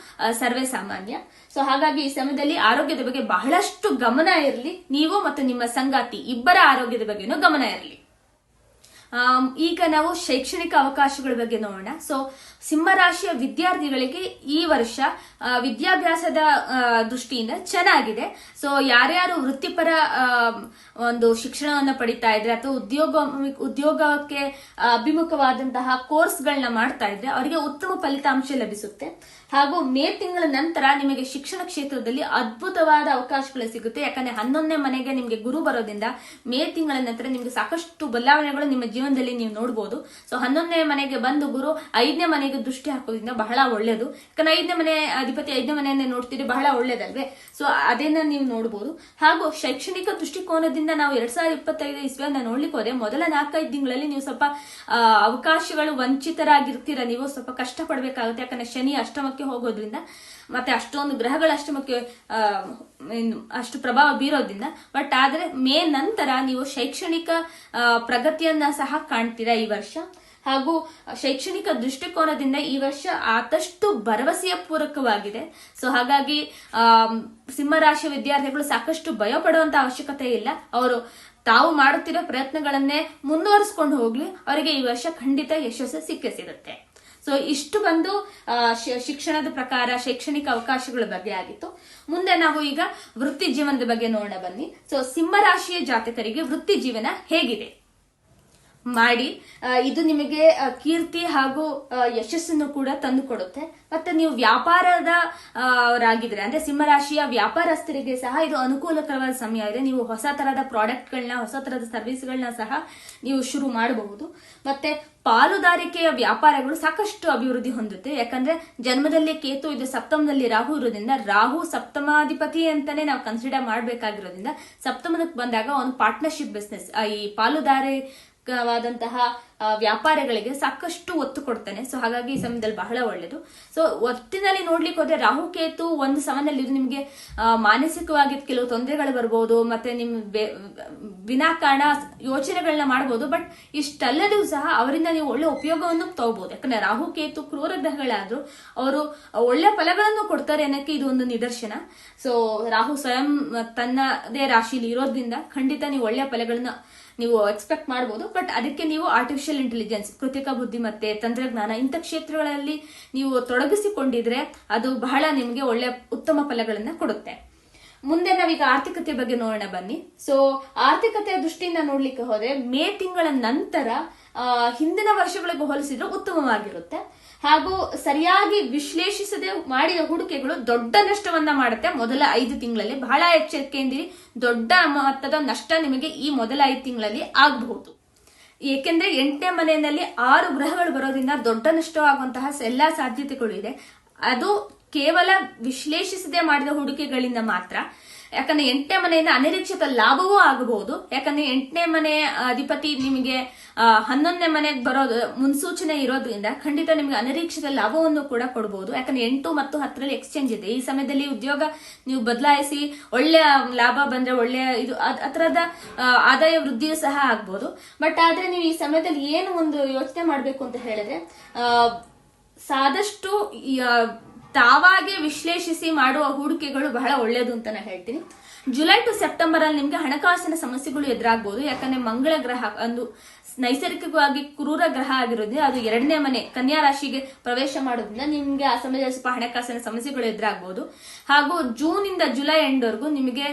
ಸರ್ವೇ ಸಾಮಾನ್ಯ. ಸೊ ಹಾಗಾಗಿ ಈ ಸಮಯದಲ್ಲಿ ಆರೋಗ್ಯದ ಬಗ್ಗೆ ಬಹಳಷ್ಟು ಗಮನ ಇರಲಿ. ನೀವು ಮತ್ತು ನಿಮ್ಮ ಸಂಗಾತಿ ಇಬ್ಬರ ಆರೋಗ್ಯದ ಬಗ್ಗೆನೂ ಗಮನ ಇರಲಿ. ಈಗ ನಾವು ಶೈಕ್ಷಣಿಕ ಅವಕಾಶಗಳ ಬಗ್ಗೆ ನೋಡೋಣ. ಸೊ ಸಿಂಹರಾಶಿಯ ವಿದ್ಯಾರ್ಥಿಗಳಿಗೆ ಈ ವರ್ಷ ವಿದ್ಯಾಭ್ಯಾಸದ ದೃಷ್ಟಿಯಿಂದ ಚೆನ್ನಾಗಿದೆ. ಸೊ ಯಾರ್ಯಾರು ವೃತ್ತಿಪರ ಒಂದು ಶಿಕ್ಷಣವನ್ನ ಪಡಿತಾ ಇದ್ರೆ ಅಥವಾ ಉದ್ಯೋಗಕ್ಕೆ ಅಭಿಮುಖವಾದಂತಹ ಕೋರ್ಸ್ಗಳನ್ನ ಮಾಡ್ತಾ ಇದ್ರೆ ಅವರಿಗೆ ಉತ್ತಮ ಫಲಿತಾಂಶ ಲಭಿಸುತ್ತೆ. ಹಾಗೂ ಮೇ ತಿಂಗಳ ನಂತರ ನಿಮಗೆ ಶಿಕ್ಷಣ ಕ್ಷೇತ್ರದಲ್ಲಿ ಅದ್ಭುತವಾದ ಅವಕಾಶಗಳು ಸಿಗುತ್ತೆ. ಯಾಕಂದ್ರೆ 11ನೇ ಮನೆಗೆ ನಿಮಗೆ ಗುರು ಬರೋದ್ರಿಂದ ಮೇ ತಿಂಗಳ ನಂತರ ನಿಮ್ಗೆ ಸಾಕಷ್ಟು ಬದಲಾವಣೆಗಳು ನಿಮ್ಮ ಜೀವನದಲ್ಲಿ ನೀವು ನೋಡಬಹುದು. ಸೊ 11ನೇ ಮನೆಗೆ ಬಂದು ಗುರು 5ನೇ ಮನೆಗೆ ದೃಷ್ಟಿ ಹಾಕೋದ್ರಿಂದ ಬಹಳ ಒಳ್ಳೇದು. ಯಾಕಂದ್ರೆ 5ನೇ ಮನೆ ಅಧಿಪತಿ 5ನೇ ಮನೆಯನ್ನೇ ನೋಡ್ತೀರಿ, ಬಹಳ ಒಳ್ಳೇದಲ್ವೇ. ಸೊ ಅದನ್ನ ನೀವು ನೋಡಬಹುದು. ಹಾಗೂ ಶೈಕ್ಷಣಿಕ ದೃಷ್ಟಿಕೋನದಿಂದ ನಾವು 2025 ಇಸ್ವಿಯನ್ನ ನೋಡ್ಲಿಕ್ಕೆ ಹೋದ್ರೆ ಮೊದಲ 4-5 ತಿಂಗಳಲ್ಲಿ ನೀವು ಸ್ವಲ್ಪ ಅವಕಾಶಗಳು ವಂಚಿತರಾಗಿರ್ತೀರ. ನೀವು ಸ್ವಲ್ಪ ಕಷ್ಟ ಪಡ್ಬೇಕಾಗುತ್ತೆ. ಯಾಕಂದ್ರೆ ಶನಿ ಅಷ್ಟಮಕ್ಕೆ ಹೋಗೋದ್ರಿಂದ ಮತ್ತೆ ಅಷ್ಟೊಂದು ಗ್ರಹಗಳ ಅಷ್ಟಮಕ್ಕೆ ಅಷ್ಟು ಪ್ರಭಾವ ಬೀರೋದ್ರಿಂದ. ಬಟ್ ಆದ್ರೆ ಮೇ ನಂತರ ನೀವು ಶೈಕ್ಷಣಿಕ ಪ್ರಗತಿಯನ್ನ ಸಹ ಕಾಣ್ತೀರಾ ಈ ವರ್ಷ. ಹಾಗೂ ಶೈಕ್ಷಣಿಕ ದೃಷ್ಟಿಕೋನದಿಂದ ಈ ವರ್ಷ ಆದಷ್ಟು ಭರವಸೆಯ ಪೂರಕವಾಗಿದೆ. ಸೊ ಹಾಗಾಗಿ ಸಿಂಹರಾಶಿಯ ವಿದ್ಯಾರ್ಥಿಗಳು ಸಾಕಷ್ಟು ಭಯ ಪಡುವಂತ ಅವಶ್ಯಕತೆ ಇಲ್ಲ. ಅವರು ತಾವು ಮಾಡುತ್ತಿರೋ ಪ್ರಯತ್ನಗಳನ್ನೇ ಮುಂದುವರಿಸಿಕೊಂಡು ಹೋಗ್ಲಿ, ಅವರಿಗೆ ಈ ವರ್ಷ ಖಂಡಿತ ಯಶಸ್ಸು ಸಿಕ್ಕೇ ಸಿಗುತ್ತೆ. ಸೊ ಇಷ್ಟು ಬಂದು ಶಿಕ್ಷಣದ ಪ್ರಕಾರ ಶೈಕ್ಷಣಿಕ ಅವಕಾಶಗಳ ಬಗ್ಗೆ ಆಗಿತ್ತು. ಮುಂದೆ ನಾವು ಈಗ ವೃತ್ತಿ ಜೀವನದ ಬಗ್ಗೆ ನೋಡೋಣ ಬನ್ನಿ. ಸೊ ಸಿಂಹರಾಶಿಯ ಜಾತಕರಿಗೆ ವೃತ್ತಿ ಜೀವನ ಹೇಗಿದೆ ಮಾಡಿ, ಇದು ನಿಮಗೆ ಕೀರ್ತಿ ಹಾಗೂ ಯಶಸ್ಸನ್ನು ಕೂಡ ತಂದು ಕೊಡುತ್ತೆ. ಮತ್ತೆ ನೀವು ವ್ಯಾಪಾರದ ರಾಗಿದ್ರೆ ಅಂದ್ರೆ ಸಿಂಹರಾಶಿಯ ವ್ಯಾಪಾರಸ್ಥರಿಗೆ ಸಹ ಇದು ಅನುಕೂಲಕರವಾದ ಸಮಯ ಇದೆ. ನೀವು ಹೊಸ ತರಹದ ಪ್ರಾಡಕ್ಟ್ಗಳನ್ನ, ಹೊಸ ತರಹದ ಸರ್ವಿಸ್ಗಳನ್ನ ಸಹ ನೀವು ಶುರು ಮಾಡಬಹುದು. ಮತ್ತೆ ಪಾಲುದಾರಿಕೆಯ ವ್ಯಾಪಾರಗಳು ಸಾಕಷ್ಟು ಅಭಿವೃದ್ಧಿ ಹೊಂದುತ್ತೆ. ಯಾಕಂದ್ರೆ ಜನ್ಮದಲ್ಲಿ ಕೇತು ಇದು, ಸಪ್ತಮದಲ್ಲಿ ರಾಹು ಇರೋದ್ರಿಂದ, ರಾಹು ಸಪ್ತಮಾಧಿಪತಿ ಅಂತಾನೆ ನಾವು ಕನ್ಸಿಡರ್ ಮಾಡಬೇಕಾಗಿರೋದ್ರಿಂದ ಸಪ್ತಮದಕ್ಕೆ ಬಂದಾಗ ಒಂದು ಪಾರ್ಟ್ನರ್ಶಿಪ್ ಬಿಸ್ನೆಸ್, ಈ ಪಾಲುದಾರಿಕವಾದಂತಹ ವ್ಯಾಪಾರಗಳಿಗೆ ಸಾಕಷ್ಟು ಒತ್ತು ಕೊಡ್ತಾನೆ. ಸೊ ಹಾಗಾಗಿ ಈ ಸಮಯದಲ್ಲಿ ಬಹಳ ಒಳ್ಳೇದು. ಸೊ ಒಟ್ಟಿನಲ್ಲಿ ನೋಡ್ಲಿಕ್ಕೆ ಹೋದ್ರೆ ರಾಹು ಕೇತು ಒಂದು ಸಮಯದಲ್ಲಿ ಇದು ನಿಮ್ಗೆ ಮಾನಸಿಕವಾಗಿ ಕೆಲವು ತೊಂದರೆಗಳು ಬರ್ಬೋದು, ಮತ್ತೆ ನಿಮ್ ವಿನಾಕಾರಣ ಯೋಚನೆಗಳನ್ನ ಮಾಡಬಹುದು. ಬಟ್ ಇಷ್ಟಲ್ಲದೂ ಸಹ ಅವರಿಂದ ನೀವು ಒಳ್ಳೆ ಉಪಯೋಗವನ್ನು ತಗೋಬಹುದು. ಯಾಕಂದ್ರೆ ರಾಹು ಕೇತು ಕ್ರೂರ ಗ್ರಹಗಳಾದ್ರೂ ಅವರು ಒಳ್ಳೆ ಫಲಗಳನ್ನು ಕೊಡ್ತಾರೆ ಅನ್ನಕ್ಕೆ ಇದು ಒಂದು ನಿದರ್ಶನ. ಸೊ ರಾಹು ಸ್ವಯಂ ತನ್ನದೇ ರಾಶಿಯಲ್ಲಿ ಇರೋದ್ರಿಂದ ಖಂಡಿತ ನೀವು ಒಳ್ಳೆ ಫಲಗಳನ್ನ ನೀವು ಎಕ್ಸ್ಪೆಕ್ಟ್ ಮಾಡಬಹುದು. ಬಟ್ ಅದಕ್ಕೆ ನೀವು ಆರ್ಟಿಫಿಷಿಯಲ್ ಇಂಟೆಲಿಜೆನ್ಸ್, ಕೃತಿಕ ಬುದ್ಧಿಮತ್ತೆ, ತಂತ್ರಜ್ಞಾನ ಇಂಥ ಕ್ಷೇತ್ರಗಳಲ್ಲಿ ನೀವು ತೊಡಗಿಸಿಕೊಂಡಿದ್ರೆ ಅದು ಬಹಳ ನಿಮಗೆ ಒಳ್ಳೆ ಉತ್ತಮ ಫಲಗಳನ್ನ ಕೊಡುತ್ತೆ. ಮುಂದೆ ನಾವೀಗ ಆರ್ಥಿಕತೆ ಬಗ್ಗೆ ನೋಡೋಣ ಬನ್ನಿ. ಸೊ ಆರ್ಥಿಕತೆಯ ದೃಷ್ಟಿಯಿಂದ ನೋಡ್ಲಿಕ್ಕೆ ಹೋದ್ರೆ ಮೇ ತಿಂಗಳ ನಂತರ ಹಿಂದಿನ ವರ್ಷಗಳಿಗೆ ಹೋಲಿಸಿದ್ರೆ ಉತ್ತಮವಾಗಿರುತ್ತೆ. ಹಾಗೂ ಸರಿಯಾಗಿ ವಿಶ್ಲೇಷಿಸದೆ ಮಾಡಿದ ಹೂಡಿಕೆಗಳು ದೊಡ್ಡ ನಷ್ಟವನ್ನ ಮಾಡುತ್ತೆ ಮೊದಲ 5 ತಿಂಗಳಲ್ಲಿ. ಬಹಳ ಎಚ್ಚರಿಕೆಯಿಂದಿರಿ, ದೊಡ್ಡ ಮೊತ್ತದ ನಷ್ಟ ನಿಮಗೆ ಈ ಮೊದಲ 5 ತಿಂಗಳಲ್ಲಿ ಆಗಬಹುದು. ಏಕೆಂದ್ರೆ 8ನೇ ಮನೆಯಲ್ಲಿ 6 ಗ್ರಹಗಳು ಬರೋದ್ರಿಂದ ದೊಡ್ಡ ನಷ್ಟವಾಗುವಂತಹ ಎಲ್ಲಾ ಸಾಧ್ಯತೆಗಳು ಇದೆ. ಅದು ಕೇವಲ ವಿಶ್ಲೇಷಿಸದೆ ಮಾಡಿದ ಹೂಡಿಕೆಗಳಿಂದ ಮಾತ್ರ. ಯಾಕಂದ್ರೆ 8ನೇ ಮನೆಯಿಂದ ಅನಿರೀಕ್ಷಿತ ಲಾಭವೂ ಆಗಬಹುದು. ಯಾಕಂದ್ರೆ 8ನೇ ಮನೆ ಅಧಿಪತಿ ನಿಮಗೆ 11ನೇ ಮನೆಗೆ ಬರೋದು ಮುನ್ಸೂಚನೆ ಇರೋದ್ರಿಂದ ಖಂಡಿತ ನಿಮಗೆ ಅನಿರೀಕ್ಷಿತ ಲಾಭವನ್ನು ಕೂಡ ಕೊಡಬಹುದು. ಯಾಕಂದ್ರೆ 8 ಮತ್ತು 10ರಲ್ಲಿ ಎಕ್ಸ್ಚೇಂಜ್ ಇದೆ. ಈ ಸಮಯದಲ್ಲಿ ಉದ್ಯೋಗ ನೀವು ಬದಲಾಯಿಸಿ ಒಳ್ಳೆಯ ಲಾಭ ಬಂದ್ರೆ ಒಳ್ಳೆಯ ಇದು ಅದರದ ಆದಾಯ ವೃದ್ಧಿಯೂ ಸಹ ಆಗ್ಬಹುದು. ಬಟ್ ಆದ್ರೆ ನೀವು ಈ ಸಮಯದಲ್ಲಿ ಏನು ಒಂದು ಯೋಚನೆ ಮಾಡ್ಬೇಕು ಅಂತ ಹೇಳಿದ್ರೆ, ಸಾದಷ್ಟು ತಾವಾಗೆ ವಿಶ್ಲೇಷಿಸಿ ಮಾಡುವ ಹೂಡಿಕೆಗಳು ಬಹಳ ಒಳ್ಳೆಯದು ಅಂತ ನಾನು ಹೇಳ್ತೀನಿ. ಜುಲೈ ಟು ಸೆಪ್ಟೆಂಬರ್ ಅಲ್ಲಿ ನಿಮ್ಗೆ ಹಣಕಾಸಿನ ಸಮಸ್ಯೆಗಳು ಎದುರಾಗಬಹುದು. ಯಾಕಂದ್ರೆ ಮಂಗಳ ಗ್ರಹ ಒಂದು ನೈಸರ್ಗಿಕವಾಗಿ ಕ್ರೂರ ಗ್ರಹ ಆಗಿರೋದ್ರಿಂದ ಅದು 2ನೇ ಮನೆ ಕನ್ಯಾ ರಾಶಿಗೆ ಪ್ರವೇಶ ಮಾಡೋದ್ರಿಂದ ನಿಮ್ಗೆ ಆ ಸಮಯದಲ್ಲಿ ಸ್ವಲ್ಪ ಹಣಕಾಸಿನ ಸಮಸ್ಯೆಗಳು ಎದುರಾಗಬಹುದು. ಹಾಗೂ ಜೂನ್ ಇಂದ ಜುಲೈ ಎಂಡ್ವರೆಗೂ ನಿಮಗೆ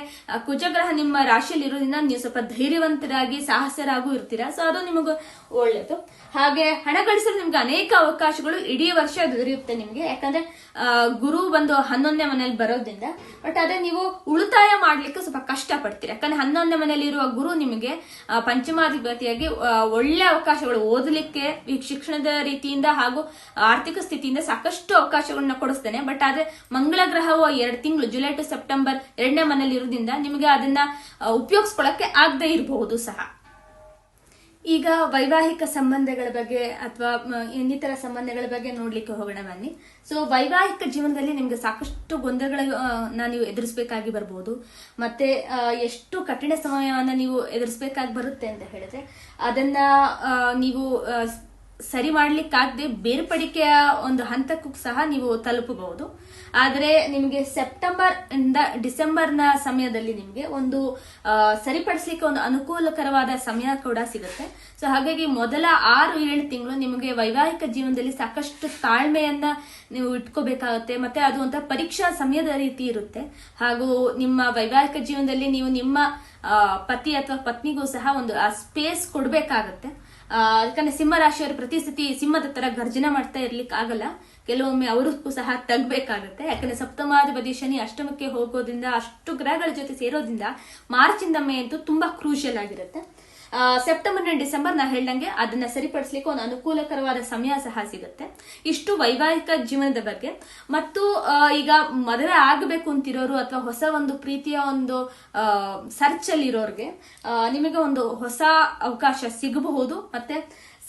ಕುಜಗ್ರಹ ನಿಮ್ಮ ರಾಶಿಯಲ್ಲಿ ಇರೋದ್ರಿಂದ ನೀವು ಸ್ವಲ್ಪ ಧೈರ್ಯವಂತರಾಗಿ ಸಾಹಸರಾಗೂ ಇರ್ತೀರಾ. ಸೊ ಅದು ನಿಮಗೆ ಒಳ್ಳೇದು. ಹಾಗೆ ಹಣ ಗಳಿಸಲು ನಿಮ್ಗೆ ಅನೇಕ ಅವಕಾಶಗಳು ಇಡೀ ವರ್ಷ ದೊರೆಯುತ್ತೆ ನಿಮ್ಗೆ. ಯಾಕಂದ್ರೆ ಗುರು ಬಂದು 11ನೇ ಮನೇಲಿ ಬರೋದ್ರಿಂದ. ಬಟ್ ಅದೇ ನೀವು ಉಳಿತಾಯ ಮಾಡ್ಲಿಕ್ಕೆ ಸ್ವಲ್ಪ ಕಷ್ಟ ಪಡ್ತೀರಿ. ಯಾಕಂದ್ರೆ 11ನೇ ಮನೆಯಲ್ಲಿ ಇರುವ ಗುರು ನಿಮಗೆ ಪಂಚಮಾಧಿಪತಿಯಾಗಿ ಒಳ್ಳೆ ಅವಕಾಶಗಳು ಓದಲಿಕ್ಕೆ, ಶಿಕ್ಷಣದ ರೀತಿಯಿಂದ ಹಾಗೂ ಆರ್ಥಿಕ ಸ್ಥಿತಿಯಿಂದ ಸಾಕಷ್ಟು ಅವಕಾಶಗಳನ್ನ ಕೊಡಿಸ್ತೇನೆ. ಬಟ್ ಆದ್ರೆ ಮಂಗಳ ಗ್ರಹವು 2 ತಿಂಗಳು ಜುಲೈ ಟು ಸೆಪ್ಟೆಂಬರ್ 2ನೇ ಮನೇಲಿ ಇರೋದ್ರಿಂದ ನಿಮಗೆ ಅದನ್ನ ಉಪಯೋಗಿಸ್ಕೊಳ್ಳಕ್ಕೆ ಆಗದೆ ಇರಬಹುದು ಸಹ. ಈಗ ವೈವಾಹಿಕ ಸಂಬಂಧಗಳ ಬಗ್ಗೆ ಅಥವಾ ಇನ್ನಿತರ ಸಂಬಂಧಗಳ ಬಗ್ಗೆ ನೋಡ್ಲಿಕ್ಕೆ ಹೋಗೋಣ ಬನ್ನಿ. ಸೊ ವೈವಾಹಿಕ ಜೀವನದಲ್ಲಿ ನಿಮ್ಗೆ ಸಾಕಷ್ಟು ಗೊಂದಲಗಳನ್ನ ನೀವು ಎದುರಿಸಬೇಕಾಗಿ ಬರ್ಬೋದು. ಮತ್ತೆ ಎಷ್ಟು ಕಠಿಣ ಸಮಯವನ್ನ ನೀವು ಎದುರಿಸಬೇಕಾಗಿ ಬರುತ್ತೆ ಅಂತ ಹೇಳಿದ್ರೆ ಅದನ್ನ ನೀವು ಸರಿ ಮಾಡ್ಲಿಕ್ಕಾಗದೆ ಬೇರ್ಪಡಿಕೆಯ ಒಂದು ಹಂತಕ್ಕೂ ಸಹ ನೀವು ತಲುಪಬಹುದು. ಆದರೆ ನಿಮಗೆ ಸೆಪ್ಟೆಂಬರ್ ಇಂದ ಡಿಸೆಂಬರ್ನ ಸಮಯದಲ್ಲಿ ನಿಮಗೆ ಒಂದು ಸರಿಪಡಿಸ್ಲಿಕ್ಕೆ ಒಂದು ಅನುಕೂಲಕರವಾದ ಸಮಯ ಕೂಡ ಸಿಗುತ್ತೆ. ಸೊ ಹಾಗಾಗಿ ಮೊದಲ 6-7 ತಿಂಗಳು ನಿಮಗೆ ವೈವಾಹಿಕ ಜೀವನದಲ್ಲಿ ಸಾಕಷ್ಟು ತಾಳ್ಮೆಯನ್ನ ನೀವು ಇಟ್ಕೋಬೇಕಾಗುತ್ತೆ. ಮತ್ತೆ ಅದು ಒಂಥರ ಪರೀಕ್ಷಾ ಸಮಯದ ರೀತಿ ಇರುತ್ತೆ. ಹಾಗೂ ನಿಮ್ಮ ವೈವಾಹಿಕ ಜೀವನದಲ್ಲಿ ನೀವು ನಿಮ್ಮ ಪತಿ ಅಥವಾ ಪತ್ನಿಗೂ ಸಹ ಒಂದು ಆ ಸ್ಪೇಸ್ ಕೊಡ್ಬೇಕಾಗತ್ತೆ. ಯಾಕಂದ್ರೆ ಸಿಂಹ ರಾಶಿಯವರು ಪ್ರತಿ ಸತಿ ಸಿಂಹದ ತರ ಗರ್ಜನೆ ಮಾಡ್ತಾ ಇರ್ಲಿಕ್ಕೆ ಆಗಲ್ಲ. ಕೆಲವೊಮ್ಮೆ ಅವರಿಗೂ ಸಹ ತಗ್ಬೇಕಾಗುತ್ತೆ. ಯಾಕಂದ್ರೆ ಸಪ್ತಮಾಧಿಪತಿ ಶನಿ ಅಷ್ಟಮಕ್ಕೆ ಹೋಗೋದ್ರಿಂದ, ಅಷ್ಟು ಗ್ರಹಗಳ ಜೊತೆ ಸೇರೋದ್ರಿಂದ ಮಾರ್ಚ್ ಇಂದ ಮೇ ಅಂತೂ ತುಂಬಾ ಕ್ರೂಷಿಯಲ್ ಆಗಿರುತ್ತೆ. ಸೆಪ್ಟೆಂಬರ್ ಡಿಸೆಂಬರ್ ನಾ ಹೇಳ್ದಂಗೆ ಅದನ್ನ ಸರಿಪಡಿಸ್ಲಿಕ್ಕೆ ಒಂದು ಅನುಕೂಲಕರವಾದ ಸಮಯ ಸಹ ಸಿಗುತ್ತೆ. ಇಷ್ಟು ವೈವಾಹಿಕ ಜೀವನದ ಬಗ್ಗೆ. ಮತ್ತು ಈಗ ಮದುವೆ ಆಗಬೇಕು ಅಂತಿರೋರು ಅಥವಾ ಹೊಸ ಒಂದು ಪ್ರೀತಿಯ ಒಂದು ಸರ್ಚ್ ಅಲ್ಲಿ ಇರೋರ್ಗೆ ನಿಮಗೆ ಒಂದು ಹೊಸ ಅವಕಾಶ ಸಿಗಬಹುದು. ಮತ್ತೆ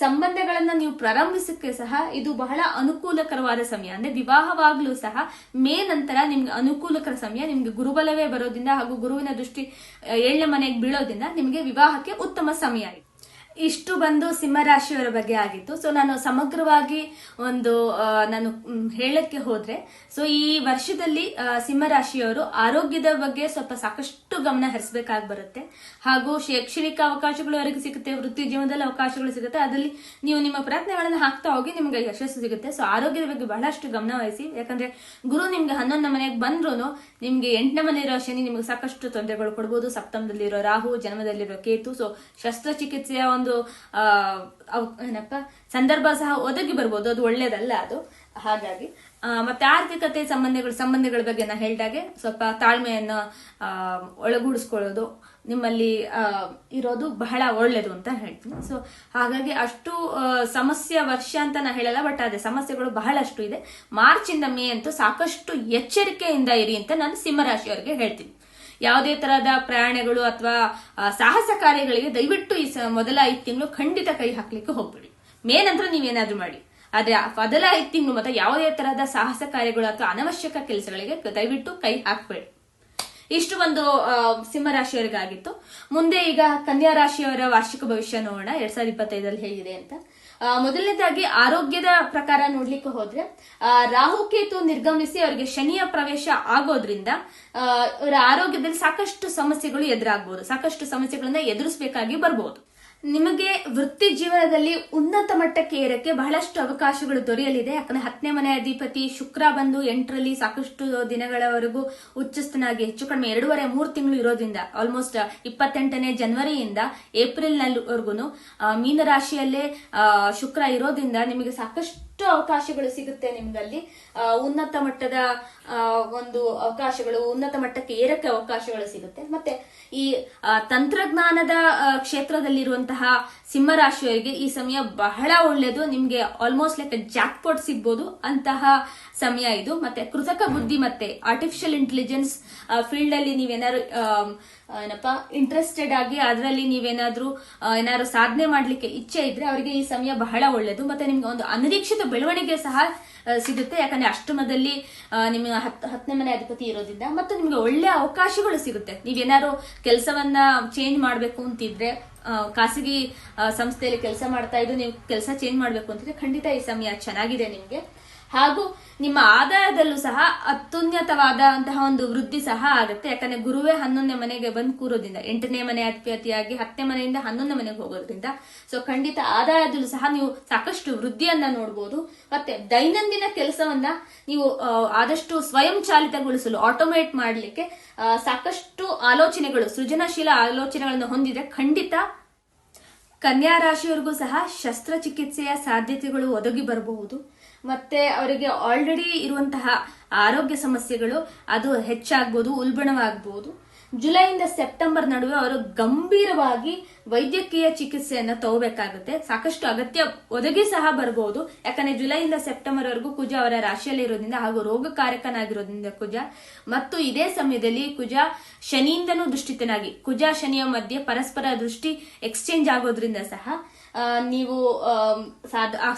ಸಂಬಂಧಗಳನ್ನ ನೀವು ಪ್ರಾರಂಭಿಸಕ್ಕೆ ಸಹ ಇದು ಬಹಳ ಅನುಕೂಲಕರವಾದ ಸಮಯ. ಅಂದ್ರೆ ವಿವಾಹವಾಗ್ಲೂ ಸಹ ಮೇ ನಂತರ ನಿಮ್ಗೆ ಅನುಕೂಲಕರ ಸಮಯ. ನಿಮ್ಗೆ ಗುರುಬಲವೇ ಬರೋದ್ರಿಂದ ಹಾಗೂ ಗುರುವಿನ ದೃಷ್ಟಿ 7ನೇ ಮನೆಗೆ ಬೀಳೋದ್ರಿಂದ ನಿಮಗೆ ವಿವಾಹಕ್ಕೆ ಉತ್ತಮ ಸಮಯ. ಇಷ್ಟು ಬಂದು ಸಿಂಹರಾಶಿಯವರ ಬಗ್ಗೆ ಆಗಿತ್ತು. ಸೊ ನಾನು ಸಮಗ್ರವಾಗಿ ಒಂದು ನಾನು ಹೇಳಕ್ಕೆ ಹೋದ್ರೆ, ಸೊ ಈ ವರ್ಷದಲ್ಲಿ ಸಿಂಹರಾಶಿಯವರು ಆರೋಗ್ಯದ ಬಗ್ಗೆ ಸ್ವಲ್ಪ ಸಾಕಷ್ಟು ಗಮನ ಹರಿಸಬೇಕಾಗಿ ಬರುತ್ತೆ. ಹಾಗೂ ಶೈಕ್ಷಣಿಕ ಅವಕಾಶಗಳು ಅವರಿಗೆ ಸಿಗುತ್ತೆ, ವೃತ್ತಿ ಜೀವನದಲ್ಲಿ ಅವಕಾಶಗಳು ಸಿಗುತ್ತೆ. ಅದರಲ್ಲಿ ನೀವು ನಿಮ್ಮ ಪ್ರಯತ್ನಗಳನ್ನು ಹಾಕ್ತಾ ಹೋಗಿ ನಿಮ್ಗೆ ಯಶಸ್ಸು ಸಿಗುತ್ತೆ. ಸೊ ಆರೋಗ್ಯದ ಬಗ್ಗೆ ಬಹಳಷ್ಟು ಗಮನ ವಹಿಸಿ. ಯಾಕಂದ್ರೆ ಗುರು ನಿಮ್ಗೆ 11ನೇ ಮನೆಗೆ ಬಂದ್ರು ನಿಮ್ಗೆ 8ನೇ ಮನೆ ಇರೋ ಶನಿ ನಿಮ್ಗೆ ಸಾಕಷ್ಟು ತೊಂದರೆಗಳು ಕೊಡಬಹುದು. ಸಪ್ತಮದಲ್ಲಿರೋ ರಾಹು, ಜನ್ಮದಲ್ಲಿರೋ ಕೇತು. ಸೊ ಶಸ್ತ್ರಚಿಕಿತ್ಸೆಯ ಒಂದು ಏನಪ್ಪ ಸಂದರ್ಭ ಸಹ ಒದಗಿ ಬರ್ಬೋದು. ಅದು ಒಳ್ಳೇದಲ್ಲ ಅದು. ಹಾಗಾಗಿ ಮತ್ತೆ ಆರ್ಥಿಕತೆ ಸಂಬಂಧಗಳ ಬಗ್ಗೆ ನಾ ಹೇಳಿದಾಗೆ ಸ್ವಲ್ಪ ತಾಳ್ಮೆಯನ್ನು ಒಳಗೂಡಿಸ್ಕೊಳ್ಳೋದು ನಿಮ್ಮಲ್ಲಿ ಇರೋದು ಬಹಳ ಒಳ್ಳೇದು ಅಂತ ಹೇಳ್ತೀನಿ. ಸೊ ಹಾಗಾಗಿ ಅಷ್ಟು ಸಮಸ್ಯೆ ವರ್ಷ ಅಂತ ನಾ ಹೇಳಲ್ಲ, ಬಟ್ ಅದೇ ಸಮಸ್ಯೆಗಳು ಬಹಳಷ್ಟು ಇದೆ. ಮಾರ್ಚ್ ಇಂದ ಮೇ ಅಂತೂ ಸಾಕಷ್ಟು ಎಚ್ಚರಿಕೆಯಿಂದ ಇರಿ ಅಂತ ನಾನು ಸಿಂಹರಾಶಿಯವರಿಗೆ ಹೇಳ್ತೀನಿ. ಯಾವುದೇ ತರಹದ ಪ್ರಯಾಣಗಳು ಅಥವಾ ಸಾಹಸ ಕಾರ್ಯಗಳಿಗೆ ದಯವಿಟ್ಟು ಈ ಮೊದಲ 5 ತಿಂಗಳು ಖಂಡಿತ ಕೈ ಹಾಕ್ಲಿಕ್ಕೆ ಹೋಗ್ಬೇಡಿ. ಮೇ ನಂತರ ನೀವೇನಾದ್ರೂ ಮಾಡಿ. ಆದ್ರೆ ಮೊದಲ 5 ತಿಂಗಳು ಮತ್ತೆ ಯಾವುದೇ ತರಹದ ಸಾಹಸ ಕಾರ್ಯಗಳು ಅಥವಾ ಅನವಶ್ಯಕ ಕೆಲಸಗಳಿಗೆ ದಯವಿಟ್ಟು ಕೈ ಹಾಕ್ಬೇಡಿ. ಇಷ್ಟು ಒಂದು ಸಿಂಹರಾಶಿಯವರಿಗಾಗಿತ್ತು. ಮುಂದೆ ಈಗ ಕನ್ಯಾ ರಾಶಿಯವರ ವಾರ್ಷಿಕ ಭವಿಷ್ಯ ನೋಡೋಣ 2025 ಹೇಗಿದೆ ಅಂತ. ಮೊದಲನೇದಾಗಿ ಆರೋಗ್ಯದ ಪ್ರಕಾರ ನೋಡ್ಲಿಕ್ಕೆ ಹೋದ್ರೆ ರಾಹುಕೇತು ನಿರ್ಗಮಿಸಿ ಅವರಿಗೆ ಶನಿಯ ಪ್ರವೇಶ ಆಗೋದ್ರಿಂದ ಅವರ ಆರೋಗ್ಯದಲ್ಲಿ ಸಾಕಷ್ಟು ಸಮಸ್ಯೆಗಳು ಎದುರಾಗಬಹುದು. ಸಾಕಷ್ಟು ಸಮಸ್ಯೆಗಳನ್ನ ಎದುರಿಸಬೇಕಾಗಿ ಬರಬಹುದು. ನಿಮಗೆ ವೃತ್ತಿ ಜೀವನದಲ್ಲಿ ಉನ್ನತ ಮಟ್ಟಕ್ಕೆ ಏರಕ್ಕೆ ಬಹಳಷ್ಟು ಅವಕಾಶಗಳು ದೊರೆಯಲಿದೆ. ಯಾಕಂದ್ರೆ 10ನೇ ಮನೆ ಅಧಿಪತಿ ಶುಕ್ರ ಬಂದು 8ರಲ್ಲಿ ಸಾಕಷ್ಟು ದಿನಗಳವರೆಗೂ ಉಚ್ಚಸ್ಥನಾಗಿ ಹೆಚ್ಚು ಕಡಿಮೆ 2.5-3 ತಿಂಗಳು ಇರೋದ್ರಿಂದ ಆಲ್ಮೋಸ್ಟ್ 28ನೇ ಜನವರಿಯಿಂದ ಏಪ್ರಿಲ್ ನಲ್ಲಿವರೆಗೂ ಮೀನರಾಶಿಯಲ್ಲೇ ಶುಕ್ರ ಇರೋದ್ರಿಂದ ನಿಮಗೆ ಸಾಕಷ್ಟು ಅವಕಾಶಗಳು ಸಿಗುತ್ತೆ. ನಿಮ್ಗಲ್ಲಿ ಉನ್ನತ ಮಟ್ಟದ ಒಂದು ಅವಕಾಶಗಳು, ಉನ್ನತ ಮಟ್ಟಕ್ಕೆ ಏರಕ್ಕೆ ಅವಕಾಶಗಳು ಸಿಗುತ್ತೆ. ಮತ್ತೆ ಈ ತಂತ್ರಜ್ಞಾನದ ಕ್ಷೇತ್ರದಲ್ಲಿರುವಂತಹ ಸಿಂಹರಾಶಿಯವರಿಗೆ ಈ ಸಮಯ ಬಹಳ ಒಳ್ಳೆಯದು. ನಿಮ್ಗೆ ಆಲ್ಮೋಸ್ಟ್ ಲೈಕ್ ಜಾಕ್ಪಾಟ್ ಸಿಗ್ಬೋದು ಅಂತಹ ಸಮಯ ಇದು. ಮತ್ತೆ ಕೃತಕ ಬುದ್ಧಿ ಮತ್ತೆ ಆರ್ಟಿಫಿಷಿಯಲ್ ಇಂಟೆಲಿಜೆನ್ಸ್ ಫೀಲ್ಡ್ ಅಲ್ಲಿ ನೀವೇನಾದ್ರು ಇಂಟ್ರೆಸ್ಟೆಡ್ ಆಗಿ ಅದರಲ್ಲಿ ನೀವೇನಾದ್ರೂ ಸಾಧನೆ ಮಾಡ್ಲಿಕ್ಕೆ ಇಚ್ಛೆ ಇದ್ರೆ ಅವರಿಗೆ ಈ ಸಮಯ ಬಹಳ ಒಳ್ಳೆಯದು. ಮತ್ತೆ ನಿಮ್ಗೆ ಒಂದು ಅನಿರೀಕ್ಷಿತ ಬೆಳವಣಿಗೆ ಸಹ ಸಿಗುತ್ತೆ. ಯಾಕಂದ್ರೆ ಅಷ್ಟಮದಲ್ಲಿ ನಿಮ್ಮ 10ನೇ ಮನೆ ಅಧಿಪತಿ ಇರೋದ್ರಿಂದ ಮತ್ತು ನಿಮ್ಗೆ ಒಳ್ಳೆ ಅವಕಾಶಗಳು ಸಿಗುತ್ತೆ. ನೀವೇನಾದ್ರು ಕೆಲಸವನ್ನ ಚೇಂಜ್ ಮಾಡ್ಬೇಕು ಅಂತಿದ್ರೆ, ಖಾಸಗಿ ಸಂಸ್ಥೆಯಲ್ಲಿ ಕೆಲಸ ಮಾಡ್ತಾ ಇದ್ದು ನೀವು ಕೆಲಸ ಚೇಂಜ್ ಮಾಡ್ಬೇಕು ಅಂತಿದ್ರೆ ಖಂಡಿತ ಈ ಸಮಯ ಚೆನ್ನಾಗಿದೆ ನಿಮ್ಗೆ. ಹಾಗೂ ನಿಮ್ಮ ಆದಾಯದಲ್ಲೂ ಸಹ ಅತ್ಯುನ್ನತವಾದಂತಹ ಒಂದು ವೃದ್ಧಿ ಸಹ ಆಗುತ್ತೆ. ಯಾಕಂದ್ರೆ ಗುರುವೇ 11ನೇ ಮನೆಗೆ ಬಂದು ಕೂರೋದ್ರಿಂದ, 8ನೇ ಮನೆ ಅಧಿಪತಿಯಾಗಿ 10ನೇ ಮನೆಯಿಂದ 11ನೇ ಮನೆಗೆ ಹೋಗೋದ್ರಿಂದ ಸೊ ಖಂಡಿತ ಆದಾಯದಲ್ಲೂ ಸಹ ನೀವು ಸಾಕಷ್ಟು ವೃದ್ಧಿಯನ್ನ ನೋಡಬಹುದು. ಮತ್ತೆ ದೈನಂದಿನ ಕೆಲಸವನ್ನ ನೀವು ಆದಷ್ಟು ಸ್ವಯಂ ಚಾಲಿತಗೊಳಿಸಲು, ಆಟೋಮೇಟ್ ಮಾಡಲಿಕ್ಕೆ ಸಾಕಷ್ಟು ಆಲೋಚನೆಗಳು, ಸೃಜನಶೀಲ ಆಲೋಚನೆಗಳನ್ನು ಹೊಂದಿದ್ರೆ ಖಂಡಿತ ಕನ್ಯಾ ರಾಶಿಯವರಿಗೂ ಸಹ ಶಸ್ತ್ರಚಿಕಿತ್ಸೆಯ ಸಾಧ್ಯತೆಗಳು ಒದಗಿ ಬರಬಹುದು. ಮತ್ತೆ ಅವರಿಗೆ ಆಲ್ರೆಡಿ ಇರುವಂತಹ ಆರೋಗ್ಯ ಸಮಸ್ಯೆಗಳು ಅದು ಹೆಚ್ಚಾಗಬಹುದು, ಉಲ್ಬಣವಾಗಬಹುದು. ಜುಲೈಯಿಂದ ಸೆಪ್ಟೆಂಬರ್ ನಡುವೆ ಅವರು ಗಂಭೀರವಾಗಿ ವೈದ್ಯಕೀಯ ಚಿಕಿತ್ಸೆಯನ್ನು ತಗೋಬೇಕಾಗುತ್ತೆ. ಸಾಕಷ್ಟು ಅಗತ್ಯ ಒದಗಿ ಸಹ ಬರಬಹುದು. ಯಾಕಂದ್ರೆ ಜುಲೈಯಿಂದ ಸೆಪ್ಟೆಂಬರ್ ವರೆಗೂ ಕುಜ ಅವರ ರಾಶಿಯಲ್ಲಿ ಇರೋದ್ರಿಂದ ಹಾಗೂ ರೋಗಕಾರಕನಾಗಿರೋದ್ರಿಂದ ಕುಜ, ಮತ್ತು ಇದೇ ಸಮಯದಲ್ಲಿ ಕುಜ ಶನಿಯಿಂದನೂ ದುಷ್ಟಿತನಾಗಿ, ಕುಜ ಶನಿಯ ಮಧ್ಯೆ ಪರಸ್ಪರ ದೃಷ್ಟಿ ಎಕ್ಸ್ಚೇಂಜ್ ಆಗೋದ್ರಿಂದ ಸಹ ನೀವು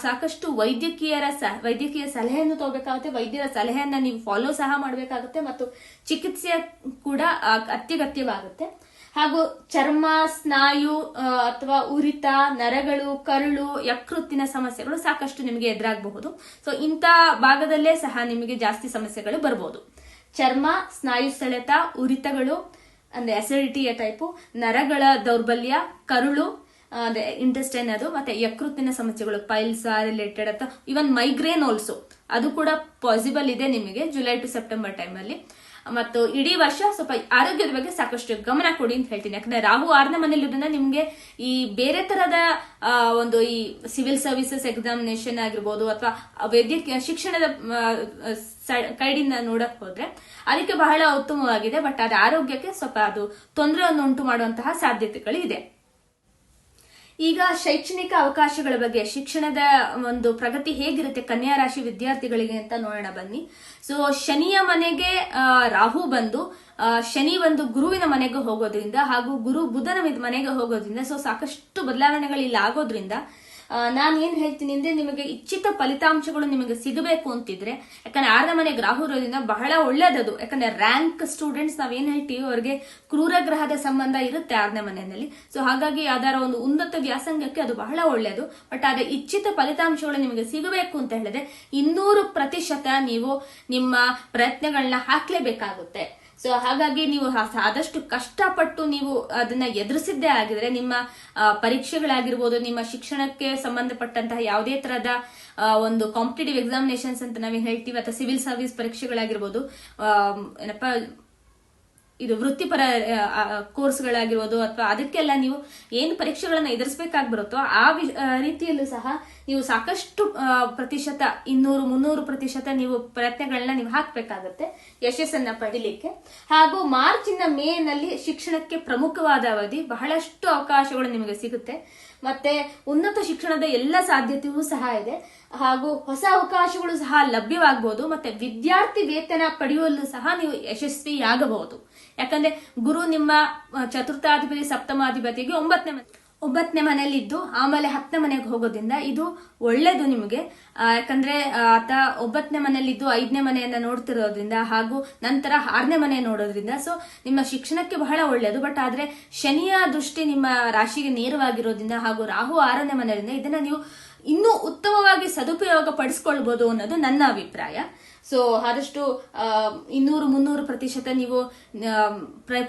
ಸಾಕಷ್ಟು ವೈದ್ಯಕೀಯ ಸಲಹೆಯನ್ನು ತಗೋಬೇಕಾಗುತ್ತೆ. ವೈದ್ಯರ ಸಲಹೆಯನ್ನ ನೀವು ಫಾಲೋ ಸಹ ಮಾಡಬೇಕಾಗುತ್ತೆ ಮತ್ತು ಚಿಕಿತ್ಸೆ ಕೂಡ ಅತ್ಯಗತ್ಯವಾಗುತ್ತೆ. ಹಾಗೂ ಚರ್ಮ, ಸ್ನಾಯು ಅಥವಾ ಉರಿತ, ನರಗಳು, ಕರುಳು, ಯಕೃತ್ತಿನ ಸಮಸ್ಯೆಗಳು ಸಾಕಷ್ಟು ನಿಮಗೆ ಎದುರಾಗಬಹುದು. ಸೊ ಇಂಥ ಭಾಗದಲ್ಲೇ ಸಹ ನಿಮಗೆ ಜಾಸ್ತಿ ಸಮಸ್ಯೆಗಳು ಬರಬಹುದು. ಚರ್ಮ, ಸ್ನಾಯು ಸೆಳೆತ, ಉರಿತಗಳು ಅಂದ್ರೆ ಅಸಿಡಿಟಿಯ ಟೈಪು, ನರಗಳ ದೌರ್ಬಲ್ಯ, ಕರುಳು ಅಂದ್ರೆ ಇಂಟೆಸ್ಟೈನ್ ಅದು, ಮತ್ತೆ ಯಕೃತ್ತಿನ ಸಮಸ್ಯೆಗಳು, ಪೈಲ್ಸ್ ರಿಲೇಟೆಡ್ ಅಥವಾ ಇವನ್ ಮೈಗ್ರೇನ್ ಆಲ್ಸೋ ಅದು ಕೂಡ ಪಾಸಿಬಲ್ ಇದೆ ನಿಮಗೆ ಜುಲೈ ಟು ಸೆಪ್ಟೆಂಬರ್ ಟೈಮ್ ಅಲ್ಲಿ. ಮತ್ತು ಇಡೀ ವರ್ಷ ಸ್ವಲ್ಪ ಆರೋಗ್ಯದ ಬಗ್ಗೆ ಸಾಕಷ್ಟು ಗಮನ ಕೊಡಿ ಅಂತ ಹೇಳ್ತೀನಿ. ಯಾಕಂದ್ರೆ ರಾಹು 6ನೇ ಮನೆಯಲ್ಲಿರೋದ್ರಿಂದ ನಿಮ್ಗೆ ಈ ಬೇರೆ ತರದ ಒಂದು ಈ ಸಿವಿಲ್ ಸರ್ವಿಸಸ್ ಎಕ್ಸಾಮಿನೇಷನ್ ಆಗಿರ್ಬೋದು ಅಥವಾ ವೈದ್ಯಕೀಯ ಶಿಕ್ಷಣದ ಕೈಡಿಂದ ನೋಡಕ್ ಹೋದ್ರೆ ಅದಕ್ಕೆ ಬಹಳ ಉತ್ತಮವಾಗಿದೆ. ಬಟ್ ಅದು ಆರೋಗ್ಯಕ್ಕೆ ಸ್ವಲ್ಪ ಅದು ತೊಂದರೆಯನ್ನು ಉಂಟು ಮಾಡುವಂತಹ ಸಾಧ್ಯತೆಗಳು ಇದೆ. ಈಗ ಶೈಕ್ಷಣಿಕ ಅವಕಾಶಗಳ ಬಗ್ಗೆ, ಶಿಕ್ಷಣದ ಒಂದು ಪ್ರಗತಿ ಹೇಗಿರುತ್ತೆ ಕನ್ಯಾ ರಾಶಿ ವಿದ್ಯಾರ್ಥಿಗಳಿಗೆ ಅಂತ ನೋಡೋಣ ಬನ್ನಿ. ಸೊ ಶನಿಯ ಮನೆಗೆ ರಾಹು ಬಂದು ಶನಿ ಒಂದು ಗುರುವಿನ ಮನೆಗೆ ಹೋಗೋದ್ರಿಂದ ಹಾಗೂ ಗುರು ಬುಧನ ಮನೆಗೆ ಹೋಗೋದ್ರಿಂದ ಸೊ ಸಾಕಷ್ಟು ಬದಲಾವಣೆಗಳು ಇಲ್ಲಿ ಆಗೋದ್ರಿಂದ ನಾನು ಏನ್ ಹೇಳ್ತೀನಿ ಅಂದ್ರೆ ನಿಮಗೆ ಇಚ್ಛಿತ ಫಲಿತಾಂಶಗಳು ನಿಮಗೆ ಸಿಗಬೇಕು ಅಂತಿದ್ರೆ, ಯಾಕಂದ್ರೆ 6ನೇ ಮನೆಗೆ ರಾಹು ಇರೋದ್ರಿಂದ ಬಹಳ ಒಳ್ಳೇದದು. ಯಾಕಂದ್ರೆ ರ್ಯಾಂಕ್ ಸ್ಟೂಡೆಂಟ್ಸ್ ನಾವೇನ್ ಹೇಳ್ತೀವಿ ಅವ್ರಿಗೆ ಕ್ರೂರ ಗ್ರಹದ ಸಂಬಂಧ ಇರುತ್ತೆ 6ನೇ ಮನೆಯಲ್ಲಿ. ಸೊ ಹಾಗಾಗಿ ಅದರ ಒಂದು ಉನ್ನತ ವ್ಯಾಸಂಗಕ್ಕೆ ಅದು ಬಹಳ ಒಳ್ಳೇದು. ಬಟ್ ಅದೇ ಇಚ್ಛಿತ ಫಲಿತಾಂಶಗಳು ನಿಮಗೆ ಸಿಗಬೇಕು ಅಂತ ಹೇಳಿದ್ರೆ 200% ನೀವು ನಿಮ್ಮ ಪ್ರಯತ್ನಗಳನ್ನ ಹಾಕ್ಲೇಬೇಕಾಗುತ್ತೆ. ಸೊ ಹಾಗಾಗಿ ನೀವು ಆದಷ್ಟು ಕಷ್ಟಪಟ್ಟು ನೀವು ಅದನ್ನ ಎದುರಿಸಿದ್ದೇ ಆಗಿದ್ರೆ ನಿಮ್ಮ ಪರೀಕ್ಷೆಗಳಾಗಿರ್ಬೋದು, ನಿಮ್ಮ ಶಿಕ್ಷಣಕ್ಕೆ ಸಂಬಂಧಪಟ್ಟಂತಹ ಯಾವುದೇ ತರಹದ ಒಂದು ಕಾಂಪಿಟೇಟಿವ್ ಎಕ್ಸಾಮಿನೇಷನ್ಸ್ ಅಂತ ನಾವೇನ್ ಹೇಳ್ತೀವಿ ಅಥವಾ ಸಿವಿಲ್ ಸರ್ವಿಸ್ ಪರೀಕ್ಷೆಗಳಾಗಿರ್ಬೋದು, ಏನಪ್ಪಾ ಇದು ವೃತ್ತಿಪರ ಕೋರ್ಸ್ಗಳಾಗಿರ್ಬೋದು ಅಥವಾ ಅದಕ್ಕೆಲ್ಲ ನೀವು ಏನು ಪರೀಕ್ಷೆಗಳನ್ನ ಎದುರಿಸಬೇಕಾಗಿ ಬರುತ್ತೋ ಆ ರೀತಿಯಲ್ಲೂ ಸಹ ನೀವು ಸಾಕಷ್ಟು ಪ್ರತಿಶತ 200-300% ನೀವು ಪ್ರಯತ್ನಗಳನ್ನ ನೀವು ಹಾಕ್ಬೇಕಾಗತ್ತೆ ಯಶಸ್ಸನ್ನ ಪಡಿಲಿಕ್ಕೆ. ಹಾಗೂ ಮಾರ್ಚ್ ಇಂದ ಮೇ ನಲ್ಲಿ ಶಿಕ್ಷಣಕ್ಕೆ ಪ್ರಮುಖವಾದ ಅವಧಿ, ಬಹಳಷ್ಟು ಅವಕಾಶಗಳು ನಿಮಗೆ ಸಿಗುತ್ತೆ. ಮತ್ತೆ ಉನ್ನತ ಶಿಕ್ಷಣದ ಎಲ್ಲ ಸಾಧ್ಯತೆಯೂ ಸಹ ಇದೆ ಹಾಗೂ ಹೊಸ ಅವಕಾಶಗಳು ಸಹ ಲಭ್ಯವಾಗಬಹುದು. ಮತ್ತೆ ವಿದ್ಯಾರ್ಥಿ ವೇತನ ಪಡೆಯುವಲ್ಲೂ ಸಹ ನೀವು ಯಶಸ್ವಿಯಾಗಬಹುದು. ಯಾಕಂದ್ರೆ ಗುರು ನಿಮ್ಮ ಚತುರ್ಥಾಧಿಪತಿ ಸಪ್ತಮಾಧಿಪತಿಗೆ 9ನೇ ಮನೆಯಲ್ಲಿದ್ದು ಆಮೇಲೆ 10ನೇ ಮನೆಗೆ ಹೋಗೋದ್ರಿಂದ ಇದು ಒಳ್ಳೇದು ನಿಮಗೆ. ಯಾಕಂದ್ರೆ ಆತ 9ನೇ ಮನೆಯಲ್ಲಿದ್ದು 5ನೇ ಮನೆಯನ್ನ ನೋಡ್ತಿರೋದ್ರಿಂದ ಹಾಗೂ ನಂತರ 6ನೇ ಮನೆ ನೋಡೋದ್ರಿಂದ ಸೊ ನಿಮ್ಮ ಶಿಕ್ಷಣಕ್ಕೆ ಬಹಳ ಒಳ್ಳೇದು. ಬಟ್ ಆದ್ರೆ ಶನಿಯ ದೃಷ್ಟಿ ನಿಮ್ಮ ರಾಶಿಗೆ ನೇರವಾಗಿರೋದ್ರಿಂದ ಹಾಗೂ ರಾಹು 6ನೇ ಮನೆಯಿಂದ ಇದನ್ನ ನೀವು ಇನ್ನೂ ಉತ್ತಮವಾಗಿ ಸದುಪಯೋಗ ಪಡಿಸ್ಕೊಳ್ಬಹುದು ಅನ್ನೋದು ನನ್ನ ಅಭಿಪ್ರಾಯ. ಸೊ ಆದಷ್ಟು 200-300% ನೀವು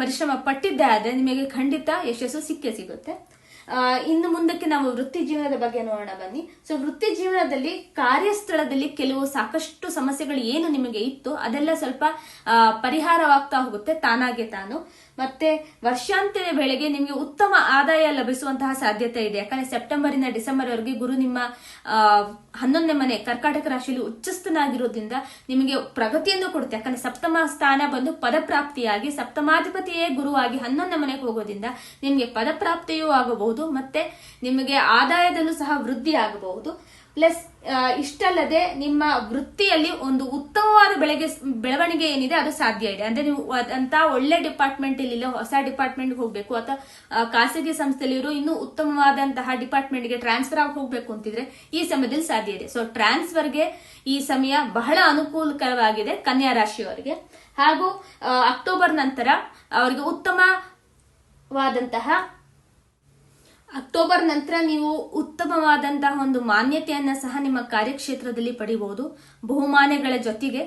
ಪರಿಶ್ರಮ ಪಟ್ಟಿದ್ದೇ ಆದ್ರೆ ನಿಮಗೆ ಖಂಡಿತ ಯಶಸ್ಸು ಸಿಕ್ಕೇ ಸಿಗುತ್ತೆ. ಇನ್ನು ಮುಂದಕ್ಕೆ ನಾವು ವೃತ್ತಿ ಜೀವನದ ಬಗ್ಗೆ ನೋಡೋಣ ಬನ್ನಿ. ಸೊ ವೃತ್ತಿ ಜೀವನದಲ್ಲಿ ಕಾರ್ಯಸ್ಥಳದಲ್ಲಿ ಕೆಲವು ಸಾಕಷ್ಟು ಸಮಸ್ಯೆಗಳು ಏನು ನಿಮಗೆ ಇತ್ತು ಅದೆಲ್ಲ ಸ್ವಲ್ಪ ಪರಿಹಾರವಾಗ್ತಾ ಹೋಗುತ್ತೆ ತಾನಾಗೆ ತಾನು. ಮತ್ತೆ ವರ್ಷಾಂತ್ಯದ ವೇಳೆಗೆ ನಿಮಗೆ ಉತ್ತಮ ಆದಾಯ ಲಭಿಸುವಂತಹ ಸಾಧ್ಯತೆ ಇದೆ. ಯಾಕಂದ್ರೆ ಸೆಪ್ಟೆಂಬರ್ ಇಂದ ಡಿಸೆಂಬರ್ ವರೆಗೆ ಗುರು ನಿಮ್ಮ 11ನೇ ಮನೆ ಕರ್ಕಾಟಕ ರಾಶಿಯಲ್ಲಿ ಉಚ್ಚಸ್ಥನಾಗಿರೋದ್ರಿಂದ ನಿಮಗೆ ಪ್ರಗತಿಯನ್ನು ಕೊಡುತ್ತೆ. ಯಾಕಂದ್ರೆ ಸಪ್ತಮ ಸ್ಥಾನ ಬಂದು ಪದಪ್ರಾಪ್ತಿಯಾಗಿ ಸಪ್ತಮಾಧಿಪತಿಯೇ ಗುರುವಾಗಿ 11ನೇ ಮನೆಗೆ ಹೋಗೋದ್ರಿಂದ ನಿಮಗೆ ಪದಪ್ರಾಪ್ತಿಯೂ ಆಗಬಹುದು ಮತ್ತೆ ನಿಮಗೆ ಆದಾಯದಲ್ಲೂ ಸಹ ವೃದ್ಧಿ ಆಗಬಹುದು. ಪ್ಲಸ್ ಇಷ್ಟಲ್ಲದೆ ನಿಮ್ಮ ವೃತ್ತಿಯಲ್ಲಿ ಒಂದು ಉತ್ತಮವಾದ ಬೆಳವಣಿಗೆ ಏನಿದೆ ಅದು ಸಾಧ್ಯ ಇದೆ. ಅಂದ್ರೆ ನೀವು ಅಂತ ಒಳ್ಳೆ ಡಿಪಾರ್ಟ್ಮೆಂಟ್ ಇಲ್ಲ ಹೊಸ ಡಿಪಾರ್ಟ್ಮೆಂಟ್ಗೆ ಹೋಗ್ಬೇಕು ಅಥವಾ ಖಾಸಗಿ ಸಂಸ್ಥೆಯಲ್ಲಿ ಇನ್ನೂ ಉತ್ತಮವಾದಂತಹ ಡಿಪಾರ್ಟ್ಮೆಂಟ್ಗೆ ಟ್ರಾನ್ಸ್ಫರ್ ಆಗಿ ಹೋಗ್ಬೇಕು ಅಂತಿದ್ರೆ ಈ ಸಮಯದಲ್ಲಿ ಸಾಧ್ಯ ಇದೆ. ಸೊ ಟ್ರಾನ್ಸ್ಫರ್ಗೆ ಈ ಸಮಯ ಬಹಳ ಅನುಕೂಲಕರವಾಗಿದೆ ಕನ್ಯಾ ರಾಶಿಯವರಿಗೆ. ಹಾಗೂ ಅಕ್ಟೋಬರ್ ನಂತರ ಅವರಿಗೆ ಉತ್ತಮವಾದಂತಹ ಅಕ್ಟೋಬರ್ ನಂತರ ನೀವು ಉತ್ತಮವಾದಂತಹ ಒಂದು ಮಾನ್ಯತೆಯನ್ನ ಸಹ ನಿಮ್ಮ ಕಾರ್ಯಕ್ಷೇತ್ರದಲ್ಲಿ ಪಡಿಬಹುದು, ಬಹುಮಾನಗಳ ಜೊತೆಗೆ.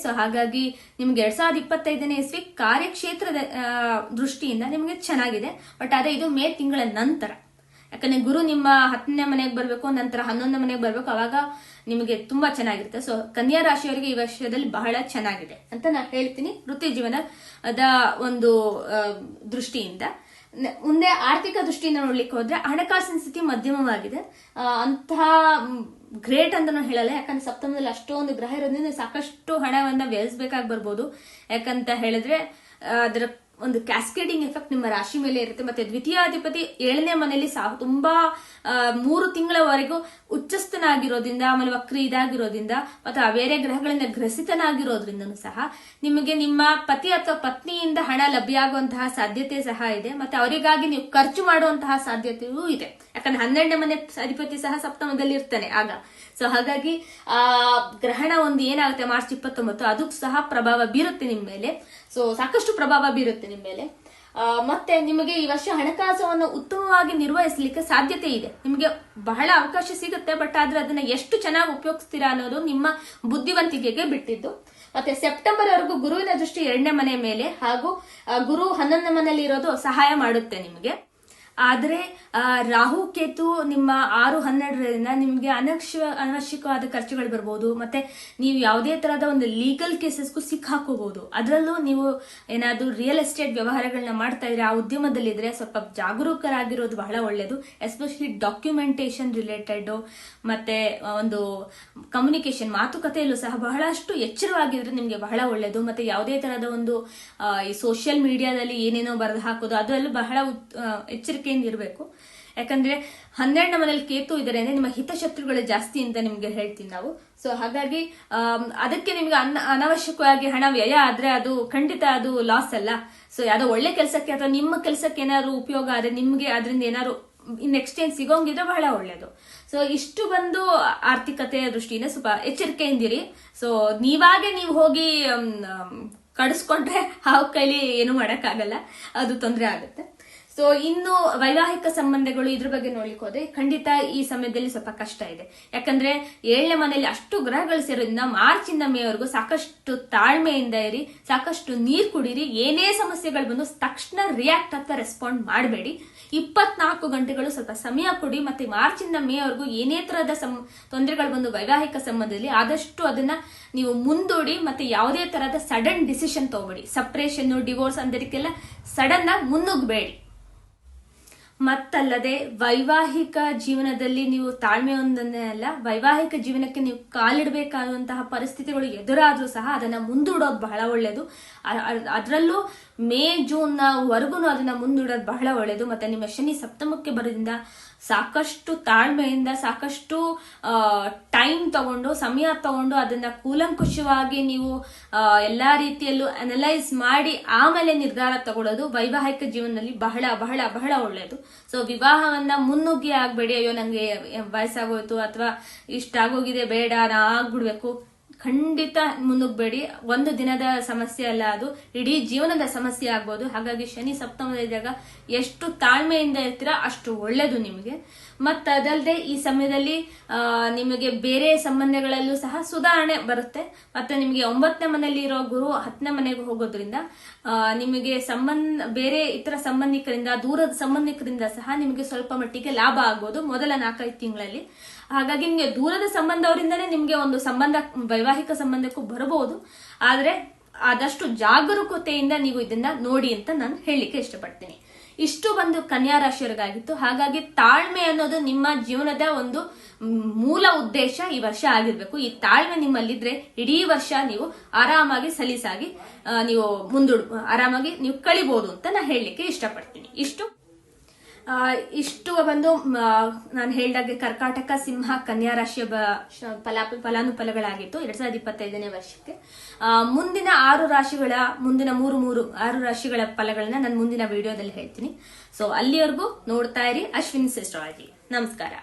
ಸೊ ಹಾಗಾಗಿ ನಿಮ್ಗೆ 2025ನೇ ಇಸ್ವಿ ಕಾರ್ಯಕ್ಷೇತ್ರದ ದೃಷ್ಟಿಯಿಂದ ನಿಮಗೆ ಚೆನ್ನಾಗಿದೆ. ಬಟ್ ಅದೇ ಇದು ಮೇ ತಿಂಗಳ ನಂತರ, ಯಾಕಂದ್ರೆ ಗುರು ನಿಮ್ಮ 10ನೇ ಮನೆಗೆ ಬರ್ಬೇಕು, ನಂತರ 11ನೇ ಮನೆಗೆ ಬರ್ಬೇಕು, ಅವಾಗ ನಿಮಗೆ ತುಂಬಾ ಚೆನ್ನಾಗಿರುತ್ತೆ. ಸೊ ಕನ್ಯಾ ರಾಶಿಯವರಿಗೆ ಈ ವರ್ಷದಲ್ಲಿ ಬಹಳ ಚೆನ್ನಾಗಿದೆ ಅಂತ ನಾನು ಹೇಳ್ತೀನಿ, ವೃತ್ತಿ ಜೀವನದ ಒಂದು ದೃಷ್ಟಿಯಿಂದ. ಮುಂದೆ ಆರ್ಥಿಕ ದೃಷ್ಟಿಯಿಂದ ನೋಡ್ಲಿಕ್ಕೆ ಹೋದ್ರೆ ಹಣಕಾಸಿನ ಸ್ಥಿತಿ ಮಧ್ಯಮವಾಗಿದೆ. ಅಂತಹ ಗ್ರೇಟ್ ಅಂತ ನಾನು ಹೇಳಲ್ಲ, ಯಾಕಂದ್ರೆ ಸಪ್ತಮದಲ್ಲಿ ಅಷ್ಟೊಂದು ಗ್ರಹ ಇರೋದ್ರಿಂದ ಸಾಕಷ್ಟು ಹಣವನ್ನ ವ್ಯಯಿಸಬೇಕಾಗಿ ಬರ್ಬೋದು. ಯಾಕಂತ ಹೇಳಿದ್ರೆ ಅದರ ಒಂದು ಕ್ಯಾಸ್ಕೇಡಿಂಗ್ ಎಫೆಕ್ಟ್ ನಿಮ್ಮ ರಾಶಿ ಮೇಲೆ ಇರುತ್ತೆ. ಮತ್ತೆ ದ್ವಿತೀಯಾಧಿಪತಿ 7ನೇ ಮನೆಯಲ್ಲಿ ತುಂಬಾ 3 ತಿಂಗಳವರೆಗೂ ಉಚ್ಚಸ್ಥನಾಗಿರೋದ್ರಿಂದ, ಆಮೇಲೆ ವಕ್ರಿ ಇದಾಗಿರೋದ್ರಿಂದ, ಮತ್ತೆ ಬೇರೆ ಗ್ರಹಗಳಿಂದ ಗ್ರಸಿತನಾಗಿರೋದ್ರಿಂದನೂ ಸಹ ನಿಮಗೆ ನಿಮ್ಮ ಪತಿ ಅಥವಾ ಪತ್ನಿಯಿಂದ ಹಣ ಲಭ್ಯ ಆಗುವಂತಹ ಸಾಧ್ಯತೆ ಸಹ ಇದೆ. ಮತ್ತೆ ಅವರಿಗಾಗಿ ನೀವು ಖರ್ಚು ಮಾಡುವಂತಹ ಸಾಧ್ಯತೆಯೂ ಇದೆ, ಯಾಕಂದ್ರೆ 12ನೇ ಮನೆ ಅಧಿಪತಿ ಸಹ ಸಪ್ತಮದಲ್ಲಿ ಇರ್ತಾನೆ ಆಗ. ಸೊ ಹಾಗಾಗಿ ಆ ಗ್ರಹಣ ಒಂದು ಏನಾಗುತ್ತೆ ಮಾರ್ಚ್ 29, ಅದಕ್ಕೂ ಸಹ ಪ್ರಭಾವ ಬೀರುತ್ತೆ ನಿಮ್ಮ ಮೇಲೆ. ಸೊ ಸಾಕಷ್ಟು ಪ್ರಭಾವ ಬೀರುತ್ತೆ ನಿಮ್ಮ ಮೇಲೆ. ಮತ್ತೆ ನಿಮಗೆ ಈ ವರ್ಷ ಹಣಕಾಸವನ್ನು ಉತ್ತಮವಾಗಿ ನಿರ್ವಹಿಸಲಿಕ್ಕೆ ಸಾಧ್ಯತೆ ಇದೆ, ನಿಮಗೆ ಬಹಳ ಅವಕಾಶ ಸಿಗುತ್ತೆ. ಬಟ್ ಆದ್ರೆ ಅದನ್ನ ಎಷ್ಟು ಚೆನ್ನಾಗಿ ಉಪಯೋಗಿಸ್ತೀರಾ ಅನ್ನೋದು ನಿಮ್ಮ ಬುದ್ಧಿವಂತಿಕೆಗೆ ಬಿಟ್ಟಿದ್ದು. ಮತ್ತೆ ಸೆಪ್ಟೆಂಬರ್ ವರೆಗೂ ಗುರುವಿನ ದೃಷ್ಟಿ 2ನೇ ಮನೆ ಮೇಲೆ ಹಾಗೂ ಗುರು 11ನೇ ಮನೆಯಲ್ಲಿ ಇರೋದು ಸಹಾಯ ಮಾಡುತ್ತೆ ನಿಮಗೆ. ಆದ್ರೆ ರಾಹು ಕೇತು ನಿಮ್ಮ 6-12ರಿಂದ ನಿಮ್ಗೆ ಅನವಶ್ಯಕವಾದ ಖರ್ಚುಗಳು ಬರ್ಬೋದು. ಮತ್ತೆ ನೀವು ಯಾವುದೇ ತರಹದ ಒಂದು ಲೀಗಲ್ ಕೇಸಸ್ಗೂ ಸಿಕ್ಕಾಕೋಬಹುದು. ಅದರಲ್ಲೂ ನೀವು ಏನಾದ್ರು ರಿಯಲ್ ಎಸ್ಟೇಟ್ ವ್ಯವಹಾರಗಳನ್ನ ಮಾಡ್ತಾ ಇದ್ರೆ, ಆ ಉದ್ಯಮದಲ್ಲಿದ್ರೆ ಸ್ವಲ್ಪ ಜಾಗರೂಕರಾಗಿರೋದು ಬಹಳ ಒಳ್ಳೇದು. ಎಸ್ಪೆಷಲಿ ಡಾಕ್ಯುಮೆಂಟೇಶನ್ ರಿಲೇಟೆಡ್ ಮತ್ತೆ ಒಂದು ಕಮ್ಯುನಿಕೇಶನ್ ಮಾತುಕತೆಯಲ್ಲೂ ಸಹ ಬಹಳಷ್ಟು ಎಚ್ಚರವಾಗಿದ್ರೆ ನಿಮ್ಗೆ ಬಹಳ ಒಳ್ಳೇದು. ಮತ್ತೆ ಯಾವುದೇ ತರಹದ ಒಂದು ಈ ಸೋಷಿಯಲ್ ಮೀಡಿಯಾದಲ್ಲಿ ಏನೇನೋ ಬರೆದು ಹಾಕೋದು ಅದರಲ್ಲೂ ಬಹಳ ಎಚ್ಚರಿಕೆಯಿಂದ ಇರಬೇಕು. ಯಾಕಂದ್ರೆ 12ನೇ ಮನೇಲಿ ಕೇತು ಇದಾರೆ ಅಂದ್ರೆ ನಿಮ್ಮ ಹಿತಶತ್ರುಗಳು ಜಾಸ್ತಿ ಅಂತ ನಿಮ್ಗೆ ಹೇಳ್ತೀವಿ ನಾವು. ಸೊ ಹಾಗಾಗಿ ಅದಕ್ಕೆ ನಿಮ್ಗೆ ಅನವಶ್ಯಕವಾಗಿ ಹಣ ವ್ಯಯ ಆದ್ರೆ ಅದು ಖಂಡಿತ ಅದು ಲಾಸ್ ಅಲ್ಲ. ಸೊ ಯಾವ್ದೋ ಒಳ್ಳೆ ಕೆಲಸಕ್ಕೆ ಅಥವಾ ನಿಮ್ಮ ಕೆಲಸಕ್ಕೆ ಏನಾದ್ರು ಉಪಯೋಗ ಆದ್ರೆ ನಿಮ್ಗೆ ಅದರಿಂದ ಏನಾದ್ರು ಇನ್ ಎಕ್ಸ್ಚೇಂಜ್ ಸಿಗೋಂಗಿದ್ರೆ ಬಹಳ ಒಳ್ಳೇದು. ಸೊ ಇಷ್ಟು ಬಂದು ಆರ್ಥಿಕತೆಯ ದೃಷ್ಟಿಯಿಂದ ಸ್ವಲ್ಪ ಎಚ್ಚರಿಕೆಯಿಂದಿರಿ. ಸೊ ನೀವಾಗೆ ನೀವು ಹೋಗಿ ಕಡಿಸ್ಕೊಂಡ್ರೆ ಹಾವು ಕೈಲಿ ಏನು ಮಾಡಕ್ಕಾಗಲ್ಲ, ಅದು ತೊಂದರೆ ಆಗುತ್ತೆ. ಸೊ ಇನ್ನು ವೈವಾಹಿಕ ಸಂಬಂಧಗಳು ಇದ್ರ ಬಗ್ಗೆ ನೋಡ್ಲಿಕ್ಕೆ ಹೋದ್ರೆ ಖಂಡಿತ ಈ ಸಮಯದಲ್ಲಿ ಸ್ವಲ್ಪ ಕಷ್ಟ ಇದೆ. ಯಾಕಂದ್ರೆ 7ನೇ ಮನೆಯಲ್ಲಿ ಅಷ್ಟು ಗ್ರಹಗಳು ಸೇರೋದ್ರಿಂದ ಮಾರ್ಚ್ ಇಂದ ಮೇವರೆಗೂ ಸಾಕಷ್ಟು ತಾಳ್ಮೆಯಿಂದ ಇರಿ, ಸಾಕಷ್ಟು ನೀರ್ ಕುಡೀರಿ. ಏನೇ ಸಮಸ್ಯೆಗಳು ಬಂದು ತಕ್ಷಣ ರಿಯಾಕ್ಟ್ ಅಥವಾ ರೆಸ್ಪಾಂಡ್ ಮಾಡಬೇಡಿ. 24 ಗಂಟೆಗಳು ಸ್ವಲ್ಪ ಸಮಯ ಕೊಡಿ. ಮತ್ತೆ ಮಾರ್ಚ್ ಇಂದ ಮೇವರೆಗೂ ಏನೇ ತರಹದ ತೊಂದರೆಗಳು ಬಂದು ವೈವಾಹಿಕ ಸಂಬಂಧದಲ್ಲಿ ಆದಷ್ಟು ಅದನ್ನ ನೀವು ಮುಂದೂಡಿ. ಮತ್ತೆ ಯಾವುದೇ ತರಹದ ಸಡನ್ ಡಿಸಿಷನ್ ತಗೋಬೇಡಿ. ಸಪ್ರೇಷನ್, ಡಿವೋರ್ಸ್ ಅಂತದಕ್ಕೆಲ್ಲ ಸಡನ್ ಆಗಿ ಮುನ್ನುಗ್ಬೇಡಿ. ಮತ್ತಲ್ಲದೆ ವೈವಾಹಿಕ ಜೀವನದಲ್ಲಿ ನೀವು ತಾಳ್ಮೆಯೊಂದನ್ನೇ ಅಲ್ಲ, ವೈವಾಹಿಕ ಜೀವನಕ್ಕೆ ನೀವು ಕಾಲಿಡಬೇಕಾದಂತಹ ಪರಿಸ್ಥಿತಿಗಳು ಎದುರಾದ್ರೂ ಸಹ ಅದನ್ನ ಮುಂದೂಡೋದು ಬಹಳ ಒಳ್ಳೇದು. ಅದರಲ್ಲೂ ಮೇ ಜೂನ್ ವರೆಗೂ ಅದನ್ನ ಮುಂದೂಡೋದು ಬಹಳ ಒಳ್ಳೇದು. ಮತ್ತೆ ನಿಮ್ಮ ಶನಿ ಸಪ್ತಮಕ್ಕೆ ಬರೋದ್ರಿಂದ ಸಾಕಷ್ಟು ತಾಳ್ಮೆಯಿಂದ, ಸಾಕಷ್ಟು ಟೈಮ್ ತಗೊಂಡು, ಸಮಯ ತಗೊಂಡು ಅದನ್ನ ಕೂಲಂಕುಷವಾಗಿ ನೀವು ಎಲ್ಲಾ ರೀತಿಯಲ್ಲೂ ಅನಲೈಸ್ ಮಾಡಿ ಆಮೇಲೆ ನಿರ್ಧಾರ ತಗೊಳ್ಳೋದು ವೈವಾಹಿಕ ಜೀವನದಲ್ಲಿ ಬಹಳ ಬಹಳ ಬಹಳ ಒಳ್ಳೆಯದು. ಸೊ ವಿವಾಹವನ್ನ ಮುನ್ನುಗ್ಗಿ ಆಗ್ಬೇಡಿ. ಅಯ್ಯೋ ನಂಗೆ ವಯಸ್ಸಾಗೋಯ್ತು ಅಥವಾ ಇಷ್ಟ ಆಗೋಗಿದೆ, ಬೇಡ ನಾ ಆಗ್ಬಿಡ್ಬೇಕು, ಖಂಡಿತ ಮುನ್ನುಗ್ಬೇಡಿ. ಒಂದು ದಿನದ ಸಮಸ್ಯೆ ಅಲ್ಲ, ಅದು ಇಡೀ ಜೀವನದ ಸಮಸ್ಯೆ ಆಗ್ಬೋದು. ಹಾಗಾಗಿ ಶನಿ ಸಪ್ತಮದಲ್ಲಿದ್ದಾಗ ಎಷ್ಟು ತಾಳ್ಮೆಯಿಂದ ಇರ್ತೀರಾ ಅಷ್ಟು ಒಳ್ಳೇದು ನಿಮಗೆ. ಮತ್ತದಲ್ಲದೆ ಈ ಸಮಯದಲ್ಲಿ ನಿಮಗೆ ಬೇರೆ ಸಂಬಂಧಗಳಲ್ಲೂ ಸಹ ಸುಧಾರಣೆ ಬರುತ್ತೆ. ಮತ್ತೆ ನಿಮಗೆ 9ನೇ ಮನೆಯಲ್ಲಿ ಇರೋ ಗುರು 10ನೇ ಮನೆಗೆ ಹೋಗೋದ್ರಿಂದ ನಿಮಗೆ ಬೇರೆ ಇತರ ಸಂಬಂಧಿಕರಿಂದ, ದೂರದ ಸಂಬಂಧಿಕರಿಂದ ಸಹ ನಿಮಗೆ ಸ್ವಲ್ಪ ಮಟ್ಟಿಗೆ ಲಾಭ ಆಗ್ಬೋದು ಮೊದಲ 4-5 ತಿಂಗಳಲ್ಲಿ. ಹಾಗಾಗಿ ನಿಮಗೆ ದೂರದ ಸಂಬಂಧವರಿಂದನೇ ನಿಮ್ಗೆ ಒಂದು ಸಂಬಂಧ, ವೈವಾಹಿಕ ಸಂಬಂಧಕ್ಕೂ ಬರಬಹುದು. ಆದ್ರೆ ಆದಷ್ಟು ಜಾಗರೂಕತೆಯಿಂದ ನೀವು ಇದನ್ನ ನೋಡಿ ಅಂತ ನಾನು ಹೇಳಲಿಕ್ಕೆ ಇಷ್ಟಪಡ್ತೀನಿ. ಇಷ್ಟು ಬಂದು ಕನ್ಯಾ ರಾಶಿಯವರಿಗಾಗಿತ್ತು. ಹಾಗಾಗಿ ತಾಳ್ಮೆ ಅನ್ನೋದು ನಿಮ್ಮ ಜೀವನದ ಒಂದು ಮೂಲ ಉದ್ದೇಶ ಈ ವರ್ಷ ಆಗಿರ್ಬೇಕು. ಈ ತಾಳ್ಮೆ ನಿಮ್ಮಲ್ಲಿದ್ರೆ ಇಡೀ ವರ್ಷ ನೀವು ಆರಾಮಾಗಿ ಸಲೀಸಾಗಿ ನೀವು ಆರಾಮಾಗಿ ನೀವು ಕಳಿಬಹುದು ಅಂತ ನಾನು ಹೇಳಲಿಕ್ಕೆ ಇಷ್ಟಪಡ್ತೀನಿ. ಇಷ್ಟು ಬಂದು ನಾನು ಹೇಳಿದಾಗೆ ಕರ್ಕಾಟಕ, ಸಿಂಹ, ಕನ್ಯಾ ರಾಶಿಯ ಫಲಾನುಫಲಗಳಾಗಿತ್ತು 2025ನೇ ವರ್ಷಕ್ಕೆ. ಮುಂದಿನ 6 ರಾಶಿಗಳ ಮುಂದಿನ 6 ರಾಶಿಗಳ ಫಲಗಳನ್ನ ನಾನು ಮುಂದಿನ ವಿಡಿಯೋದಲ್ಲಿ ಹೇಳ್ತೀನಿ. ಸೊ ಅಲ್ಲಿವರೆಗೂ ನೋಡ್ತಾ ಇರಿ ಅಶ್ವಿನಿ ಅಸ್ಟ್ರಾಲಜಿ. ನಮಸ್ಕಾರ.